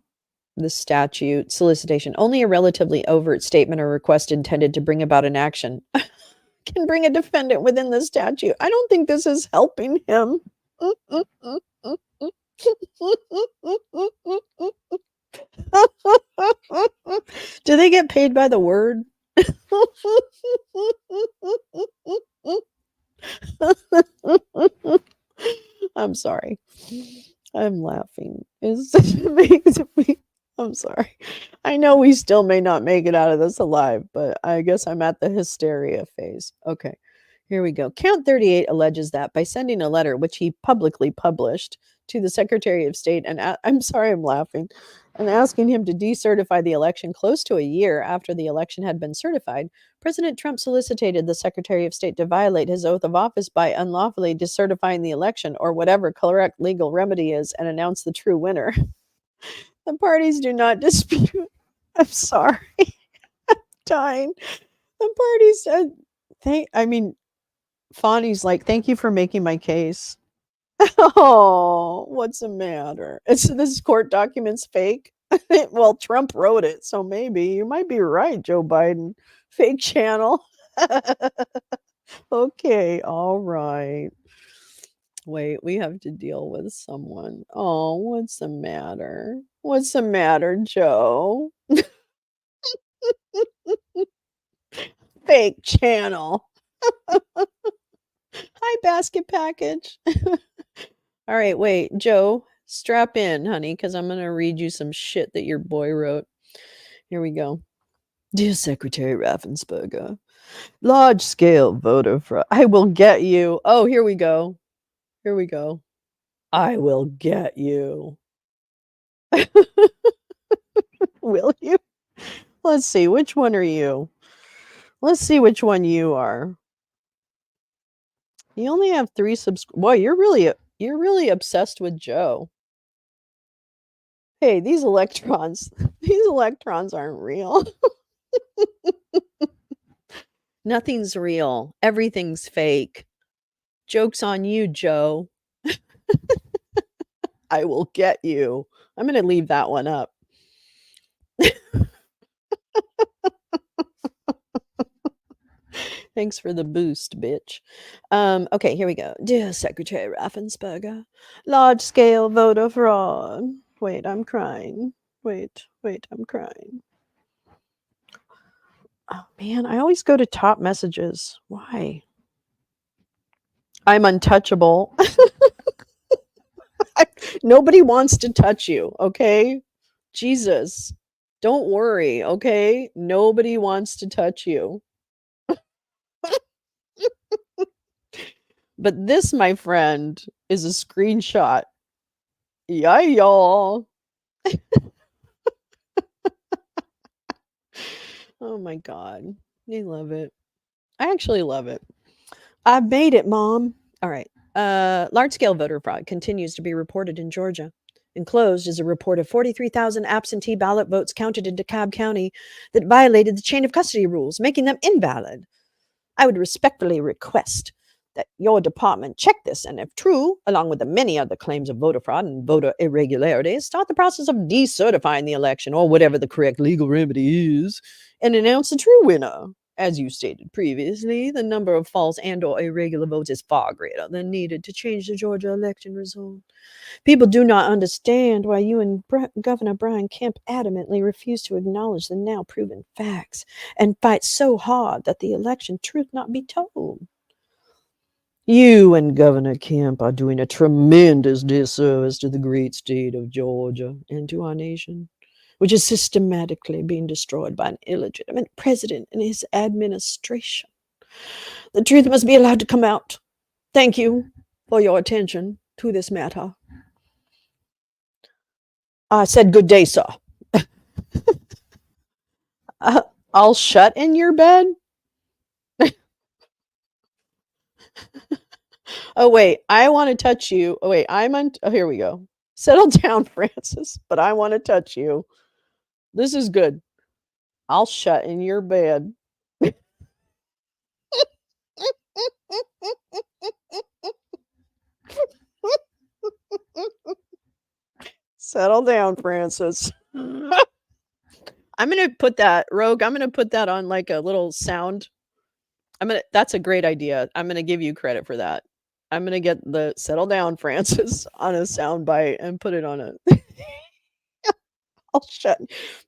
the statute solicitation. Only a relatively overt statement or request intended to bring about an action can bring a defendant within the statute. I don't think this is helping him. Do they get paid by the word? I'm sorry. I'm laughing. It's such amazing. I'm sorry. I know we still may not make it out of this alive, but I guess I'm at the hysteria phase. Okay, here we go. Count 38 alleges that by sending a letter, which he publicly published, to the Secretary of State, and I'm sorry, I'm laughing, and asking him to decertify the election close to a year after the election had been certified, President Trump solicited the Secretary of State to violate his oath of office by unlawfully decertifying the election or whatever correct legal remedy is and announce the true winner. The parties do not dispute. I'm sorry. Dying. The parties said, I mean, Fonny's like, thank you for making my case. Oh, what's the matter? This court document's fake. Well, Trump wrote it, so maybe you might be right, Joe Biden. Fake channel. Okay, all right. Wait, we have to deal with someone. Oh, what's the matter? What's the matter, Joe? Fake channel. Hi, basket package. All right, wait, Joe, strap in, honey, because I'm going to read you some shit that your boy wrote. Here we go. Dear Secretary Raffensperger, large scale voter fraud. I will get you. Oh, here we go. Here we go. I will get you. Will you? Let's see. Which one are you? Let's see which one you are. You only have 3 Boy, you're really obsessed with Joe. Hey, these electrons, these electrons aren't real. Nothing's real. Everything's fake. Joke's on you, Joe. I will get you. I'm going to leave that one up. Thanks for the boost, bitch. Okay, here we go. Dear Secretary Raffensperger, large scale voter fraud. Wait, I'm crying. Wait, I'm crying. Oh man, I always go to top messages. Why? I'm untouchable. Nobody wants to touch you, okay? Jesus. Don't worry, okay? Nobody wants to touch you. But this, my friend, is a screenshot. Yeah, y'all. Oh my god. I love it. I actually love it. I made it, Mom. All right. Large scale voter fraud continues to be reported in Georgia. Enclosed is a report of 43,000 absentee ballot votes counted in DeKalb County that violated the chain of custody rules, making them invalid. I would respectfully request that your department check this, and if true, along with the many other claims of voter fraud and voter irregularities, start the process of decertifying the election or whatever the correct legal remedy is, and announce the true winner. As you stated previously, the number of false and/or irregular votes is far greater than needed to change the Georgia election result. People do not understand why you and Governor Brian Kemp adamantly refuse to acknowledge the now proven facts and fight so hard that the election truth not be told. You and Governor Kemp are doing a tremendous disservice to the great state of Georgia and to our nation, which is systematically being destroyed by an illegitimate president and his administration. The truth must be allowed to come out. Thank you for your attention to this matter. I said good day, sir. I'll shut in your bed? Oh, wait, I want to touch you. Oh, wait, here we go. Settle down, Francis, but I want to touch you. This is good. I'll shut in your bed. Settle down, Francis. I'm gonna put that Rogue, I'm gonna put that on, like, a little sound. That's a great idea. I'm gonna give you credit for that. I'm gonna get the "Settle down, Francis" on a sound bite and put it on a I'll shut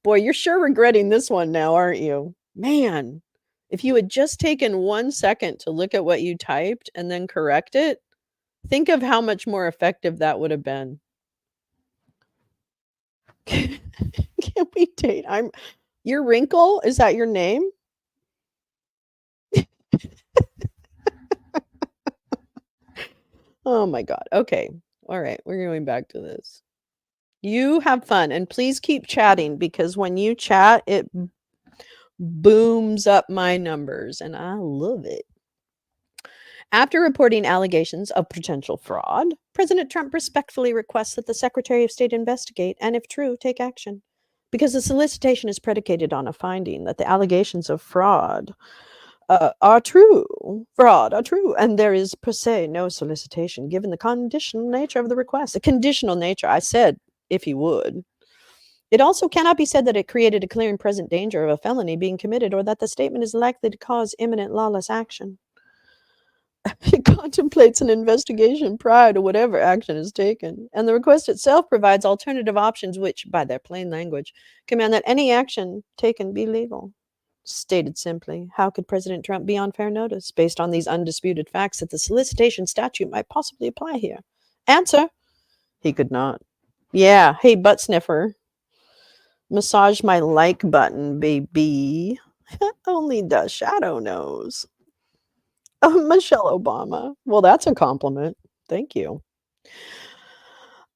Boy, you're sure regretting this one now, aren't you? Man, if you had just taken 1 second to look at what you typed and then correct it, think of how much more effective that would have been. Can we date? I'm Your Wrinkle, is that your name? Oh my god. Okay. Alright, we're going back to this. You have fun, and please keep chatting because when you chat, it booms up my numbers, and I love it. After reporting allegations of potential fraud, President Trump respectfully requests that the Secretary of State investigate and, if true, take action. Because the solicitation is predicated on a finding that the allegations of fraud are true, and there is per se no solicitation given the conditional nature of the request. The conditional nature, I said, if he would. It also cannot be said that it created a clear and present danger of a felony being committed or that the statement is likely to cause imminent lawless action. It contemplates an investigation prior to whatever action is taken, and the request itself provides alternative options which, by their plain language, command that any action taken be legal. Stated simply, how could President Trump be on fair notice, based on these undisputed facts, that the solicitation statute might possibly apply here? Answer: he could not. Yeah, hey, butt sniffer. Massage my like button, baby. Only the shadow knows. Oh, Michelle Obama. Well, that's a compliment. Thank you.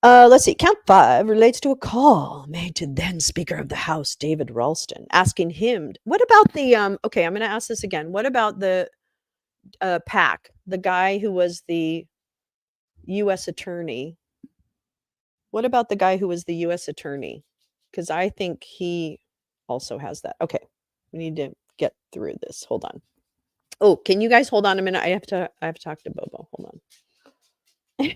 Let's see. Count 5 relates to a call made to then Speaker of the House, David Ralston, asking him. What about the Okay, I'm going to ask this again. What about the PAC, the guy who was the U.S. attorney? What about the guy who was the U.S. attorney? Because I think he also has that. Okay, we need to get through this. Hold on. Oh, can you guys hold on a minute? I have to talk to Bobo. Hold on.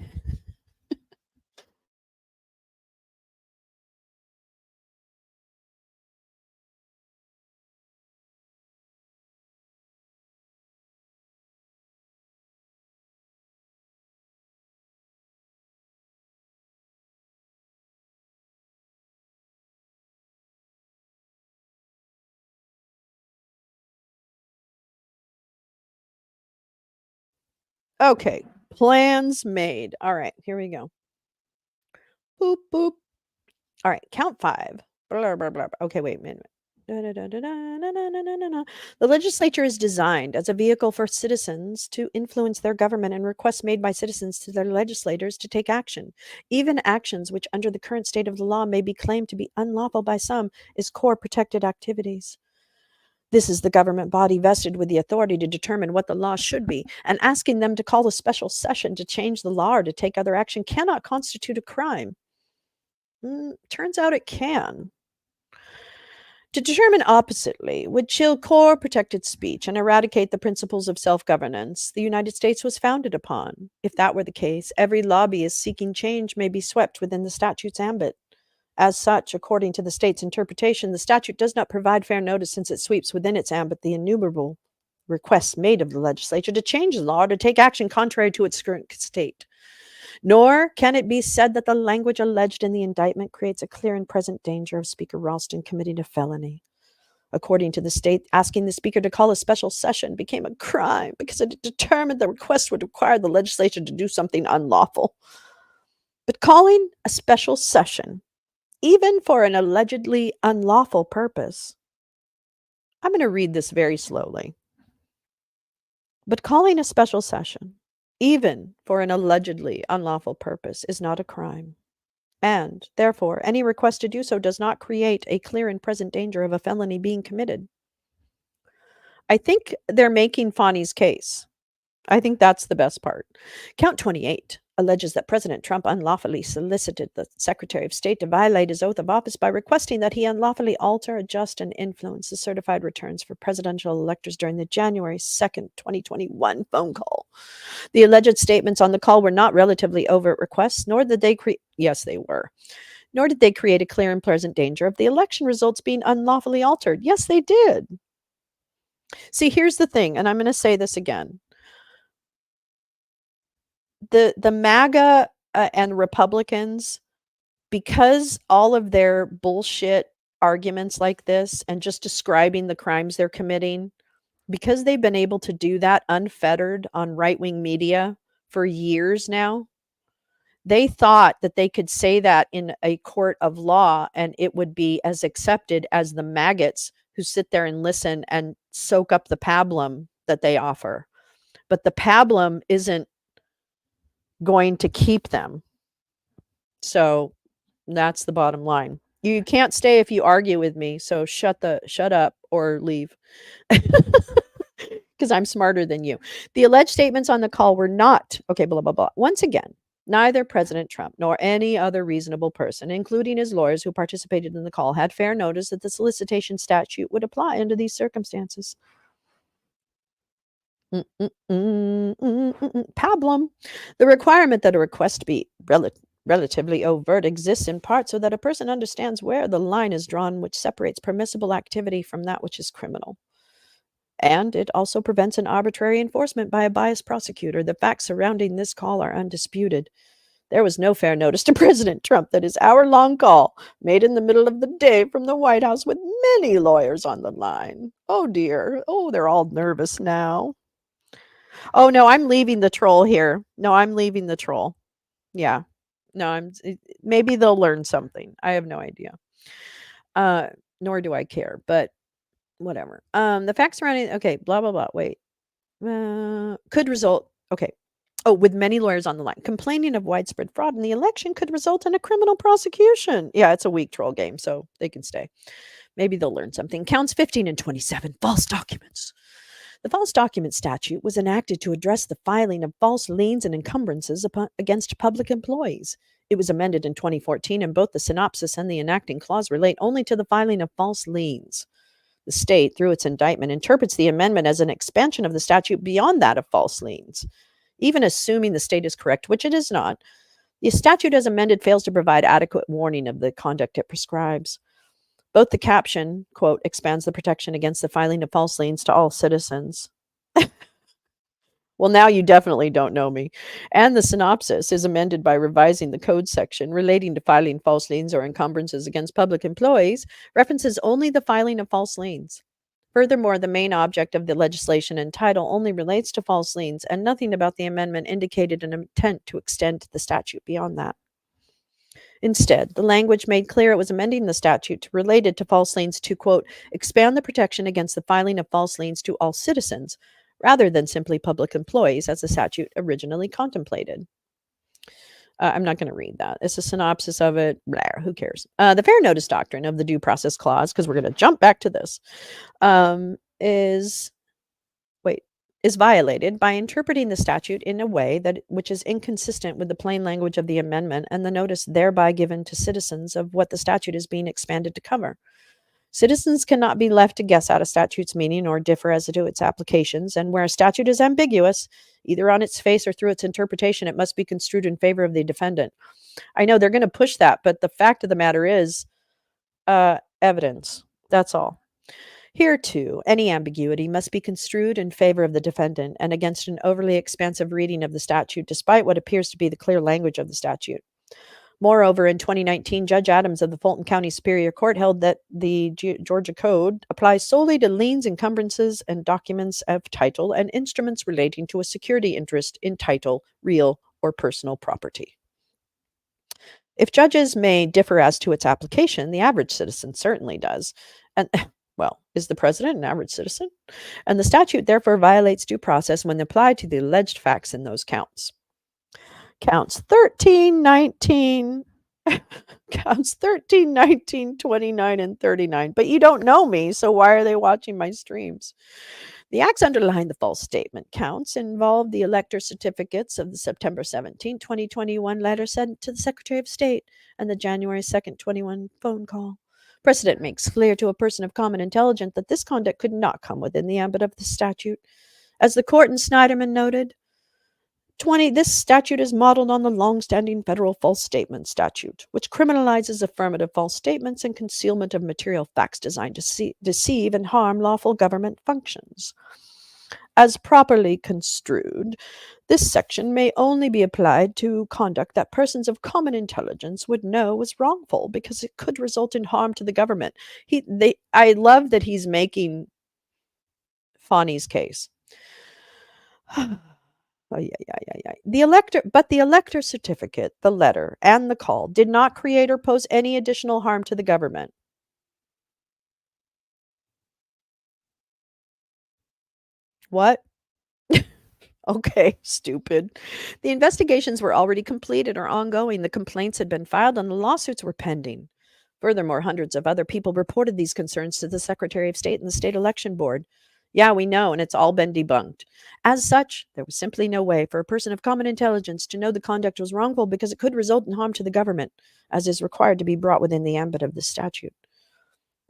Okay, plans made. All right, here we go. Boop, boop. All right, count 5. Blah, blah, blah. Okay, wait a minute. The legislature is designed as a vehicle for citizens to influence their government, and requests made by citizens to their legislators to take action. Even actions which, under the current state of the law, may be claimed to be unlawful by some, is core protected activities. This is the government body vested with the authority to determine what the law should be, and asking them to call a special session to change the law or to take other action cannot constitute a crime. Turns out it can. To determine oppositely would chill core protected speech and eradicate the principles of self-governance the United States was founded upon. If that were the case, every lobbyist seeking change may be swept within the statute's ambit. As such, according to the state's interpretation, the statute does not provide fair notice since it sweeps within its ambit the innumerable requests made of the legislature to change the law or to take action contrary to its current state. Nor can it be said that the language alleged in the indictment creates a clear and present danger of Speaker Ralston committing a felony. According to the state, asking the Speaker to call a special session became a crime because it determined the request would require the legislature to do something unlawful. But calling a special session, even for an allegedly unlawful purpose. I'm going to read this very slowly. But calling a special session, even for an allegedly unlawful purpose, is not a crime. And, therefore, any request to do so does not create a clear and present danger of a felony being committed. I think they're making Fani's case. I think that's the best part. Count 28. alleges that President Trump unlawfully solicited the Secretary of State to violate his oath of office by requesting that he unlawfully alter, adjust, and influence the certified returns for presidential electors during the January 2nd, 2021 phone call. The alleged statements on the call were not relatively overt requests, nor did they create, yes, they were, nor did they create a clear and present danger of the election results being unlawfully altered. Yes, they did. See, here's the thing, and I'm going to say this again. The MAGA and Republicans, because all of their bullshit arguments like this and just describing the crimes they're committing, because they've been able to do that unfettered on right-wing media for years now, they thought that they could say that in a court of law and it would be as accepted as the maggots who sit there and listen and soak up the pablum that they offer. But the pablum isn't going to keep them. So that's the bottom line. You can't stay if you argue with me, so shut up or leave. Because I'm smarter than you. The alleged statements on the call were not, okay, blah, blah, blah. Once again, neither President Trump nor any other reasonable person, including his lawyers who participated in the call, had fair notice that the solicitation statute would apply under these circumstances. Pablum. The requirement that a request be relatively overt exists in part so that a person understands where the line is drawn which separates permissible activity from that which is criminal. And it also prevents an arbitrary enforcement by a biased prosecutor. The facts surrounding this call are undisputed. There was no fair notice to President Trump that his hour-long call, made in the middle of the day from the White House with many lawyers on the line. Oh, dear. Oh, they're all nervous now. Oh, no, I'm leaving the troll here. No, I'm leaving the troll. Yeah. No, maybe they'll learn something. I have no idea. Nor do I care, but whatever. The facts surrounding, okay, blah, blah, blah. Wait. Could result, okay. Oh, with many lawyers on the line. Complaining of widespread fraud in the election could result in a criminal prosecution. Yeah, it's a weak troll game, so they can stay. Maybe they'll learn something. Counts 15 and 27, false documents. The false document statute was enacted to address the filing of false liens and encumbrances against public employees. It was amended in 2014, and both the synopsis and the enacting clause relate only to the filing of false liens. The state, through its indictment, interprets the amendment as an expansion of the statute beyond that of false liens. Even assuming the state is correct, which it is not, the statute as amended fails to provide adequate warning of the conduct it prescribes. Both the caption, quote, expands the protection against the filing of false liens to all citizens. Well, now you definitely don't know me. And the synopsis is amended by revising the code section relating to filing false liens or encumbrances against public employees, references only the filing of false liens. Furthermore, the main object of the legislation and title only relates to false liens, and nothing about the amendment indicated an intent to extend the statute beyond that. Instead, the language made clear it was amending the statute related to false liens to, quote, expand the protection against the filing of false liens to all citizens, rather than simply public employees, as the statute originally contemplated. I'm not going to read that. It's a synopsis of it. Blah, who cares? The fair notice doctrine of the due process clause, because we're going to jump back to this, is violated by interpreting the statute in a way which is inconsistent with the plain language of the amendment and the notice thereby given to citizens of what the statute is being expanded to cover. Citizens cannot be left to guess at a statute's meaning or differ as to its applications, and where a statute is ambiguous, either on its face or through its interpretation, it must be construed in favor of the defendant. I know they're going to push that, but the fact of the matter is evidence. That's all. Here, too, any ambiguity must be construed in favor of the defendant and against an overly expansive reading of the statute, despite what appears to be the clear language of the statute. Moreover, in 2019, Judge Adams of the Fulton County Superior Court held that the Georgia Code applies solely to liens, encumbrances, and documents of title and instruments relating to a security interest in title, real or personal property. If judges may differ as to its application, the average citizen certainly does. And, well, is the president an average citizen? And the statute therefore violates due process when applied to the alleged facts in those counts. Counts 13, 19, counts 13, 19, 29, and 39. But you don't know me, so why are they watching my streams? The acts underlying the false statement counts involved the elector certificates of the September 17, 2021 letter sent to the Secretary of State and the January 21 phone call. Precedent makes clear to a person of common intelligence that this conduct could not come within the ambit of the statute. As the court in Snyderman noted, this statute is modeled on the long-standing federal false statement statute, which criminalizes affirmative false statements and concealment of material facts designed to deceive and harm lawful government functions. As properly construed, this section may only be applied to conduct that persons of common intelligence would know was wrongful because it could result in harm to the government. I love that he's making Fani's case. Oh, yeah. The elector certificate, the letter, and the call did not create or pose any additional harm to the government. What? Okay, stupid. The investigations were already completed or ongoing. The complaints had been filed and the lawsuits were pending. Furthermore, hundreds of other people reported these concerns to the Secretary of State and the State Election Board. Yeah, we know, and it's all been debunked. As such, there was simply no way for a person of common intelligence to know the conduct was wrongful because it could result in harm to the government, as is required to be brought within the ambit of the statute.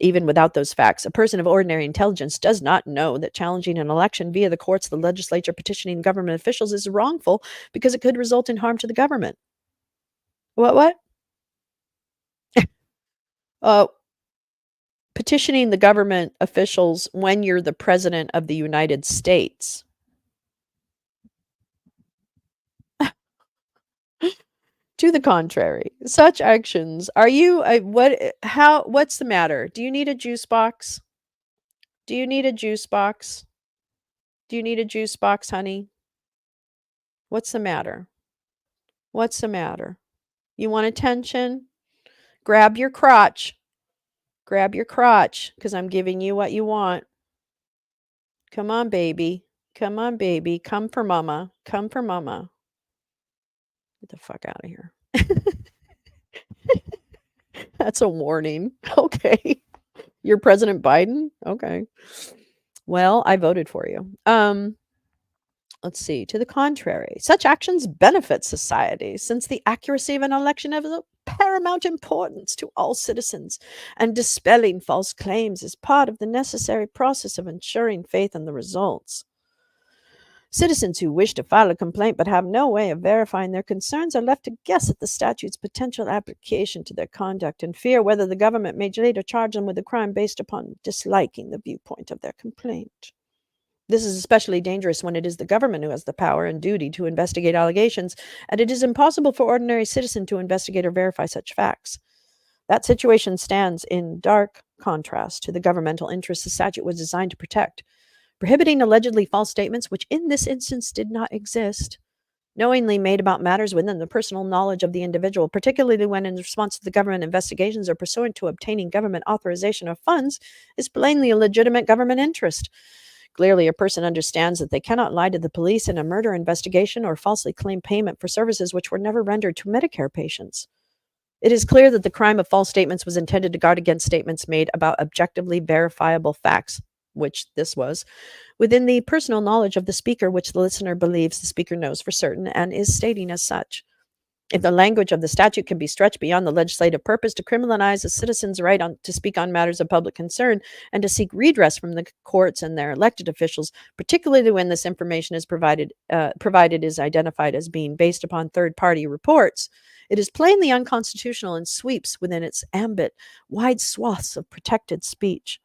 Even without those facts, a person of ordinary intelligence does not know that challenging an election via the courts, the legislature, petitioning government officials is wrongful because it could result in harm to the government. What? Uh, petitioning the government officials when you're the president of the United States. To the contrary, such actions are you what's the matter? Do you need a juice box? Do you need a juice box? Do you need a juice box, honey? What's the matter? What's the matter? You want attention? Grab your crotch. Grab your crotch because I'm giving you what you want. Come on, baby. Come on, baby. Come for mama. Come for mama. Get the fuck out of here. That's a warning. Okay. You're President Biden? Okay. Well, I voted for you. Let's see. To the contrary, such actions benefit society since the accuracy of an election is of paramount importance to all citizens, and dispelling false claims is part of the necessary process of ensuring faith in the results. Citizens who wish to file a complaint but have no way of verifying their concerns are left to guess at the statute's potential application to their conduct and fear whether the government may later charge them with a crime based upon disliking the viewpoint of their complaint. This is especially dangerous when it is the government who has the power and duty to investigate allegations, and it is impossible for ordinary citizen to investigate or verify such facts. That situation stands in dark contrast to the governmental interests the statute was designed to protect, prohibiting allegedly false statements, which in this instance did not exist, knowingly made about matters within the personal knowledge of the individual, particularly when in response to the government investigations or pursuant to obtaining government authorization of funds, is plainly a legitimate government interest. Clearly, a person understands that they cannot lie to the police in a murder investigation or falsely claim payment for services which were never rendered to Medicare patients. It is clear that the crime of false statements was intended to guard against statements made about objectively verifiable facts, which this was, within the personal knowledge of the speaker, which the listener believes the speaker knows for certain and is stating as such. If the language of the statute can be stretched beyond the legislative purpose to criminalize a citizen's right to speak on matters of public concern and to seek redress from the courts and their elected officials, particularly when this information is provided is identified as being based upon third-party reports, it is plainly unconstitutional and sweeps within its ambit wide swaths of protected speech.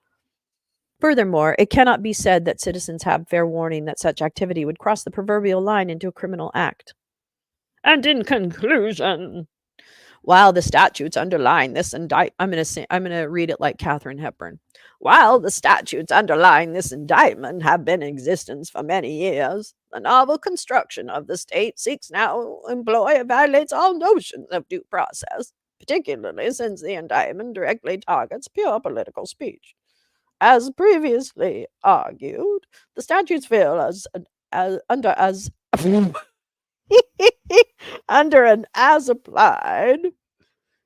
Furthermore, it cannot be said that citizens have fair warning that such activity would cross the proverbial line into a criminal act. And in conclusion, while the statutes underlying this I'm going to read it like Katharine Hepburn. While the statutes underlying this indictment have been in existence for many years, the novel construction of the state seeks now employ and violates all notions of due process, particularly since the indictment directly targets pure political speech. As previously argued, the statutes fail under an as applied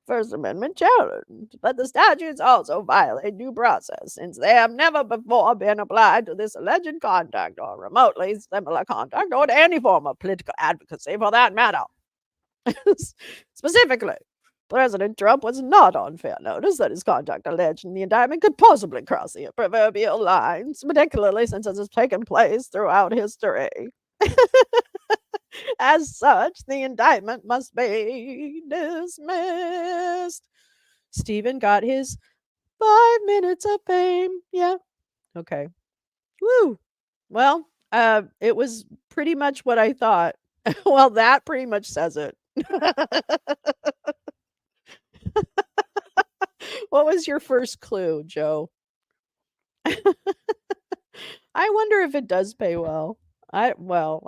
First Amendment challenge, but the statutes also violate due process since they have never before been applied to this alleged conduct or remotely similar conduct or to any form of political advocacy for that matter. Specifically, President Trump was not on fair notice that his conduct alleged in the indictment could possibly cross the proverbial lines, particularly since it has taken place throughout history. As such, the indictment must be dismissed. Stephen got his 5 minutes of fame. Yeah. Okay. Woo. Well, it was pretty much what I thought. Well, that pretty much says it. What was your first clue, Joe? I wonder if it does pay well. I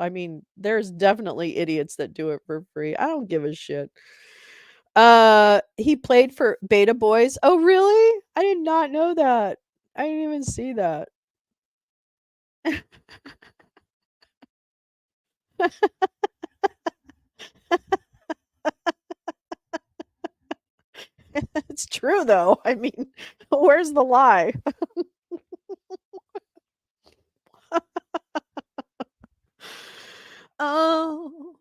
mean, there's definitely idiots that do it for free. I don't give a shit. He played for Beta Boys. Oh, really? I did not know that. I didn't even see that. It's true though. I mean, where's the lie? Oh,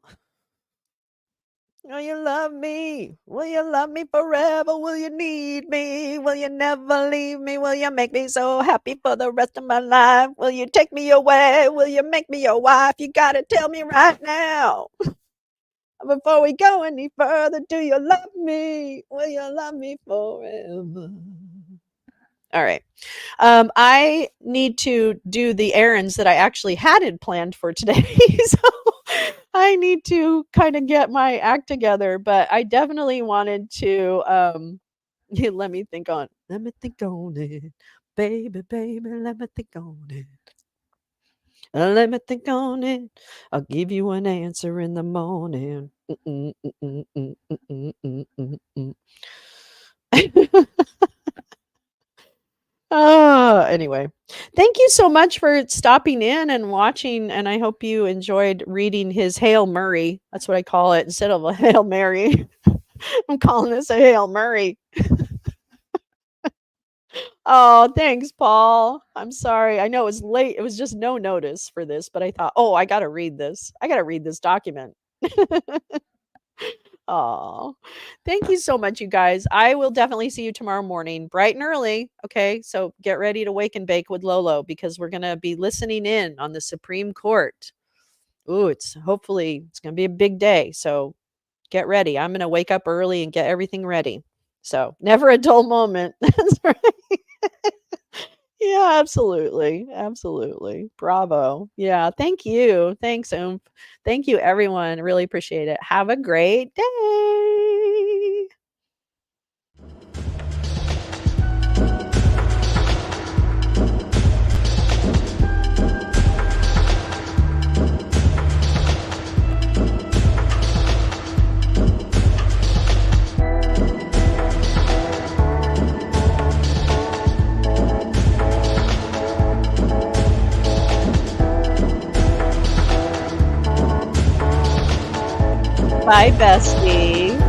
will you love me? Will you love me forever? Will you need me? Will you never leave me? Will you make me so happy for the rest of my life? Will you take me away? Will you make me your wife? You gotta tell me right now. Before we go any further, do you love me? Will you love me forever? All right. I need to do the errands that I actually hadn't planned for today. So I need to kind of get my act together, but I definitely wanted to let me think on it. Baby, baby, let me think on it. Let me think on it. I'll give you an answer in the morning. Anyway, thank you so much for stopping in and watching, and I hope you enjoyed reading his Hail Murray. That's what I call it instead of a Hail Mary. I'm calling this a Hail Murray. Oh, thanks, Paul. I'm sorry. I know it was late. It was just no notice for this, but I thought, oh, I got to read this. I got to read this document. Oh, thank you so much, you guys. I will definitely see you tomorrow morning, bright and early. Okay, so get ready to wake and bake with Lolo because we're gonna be listening in on the Supreme Court. Ooh, it's gonna be a big day. So get ready. I'm gonna wake up early and get everything ready. So never a dull moment. That's right. Yeah, absolutely. Absolutely. Bravo. Yeah. Thank you. Thanks, Oomph. Thank you, everyone. Really appreciate it. Have a great day. Bye, bestie.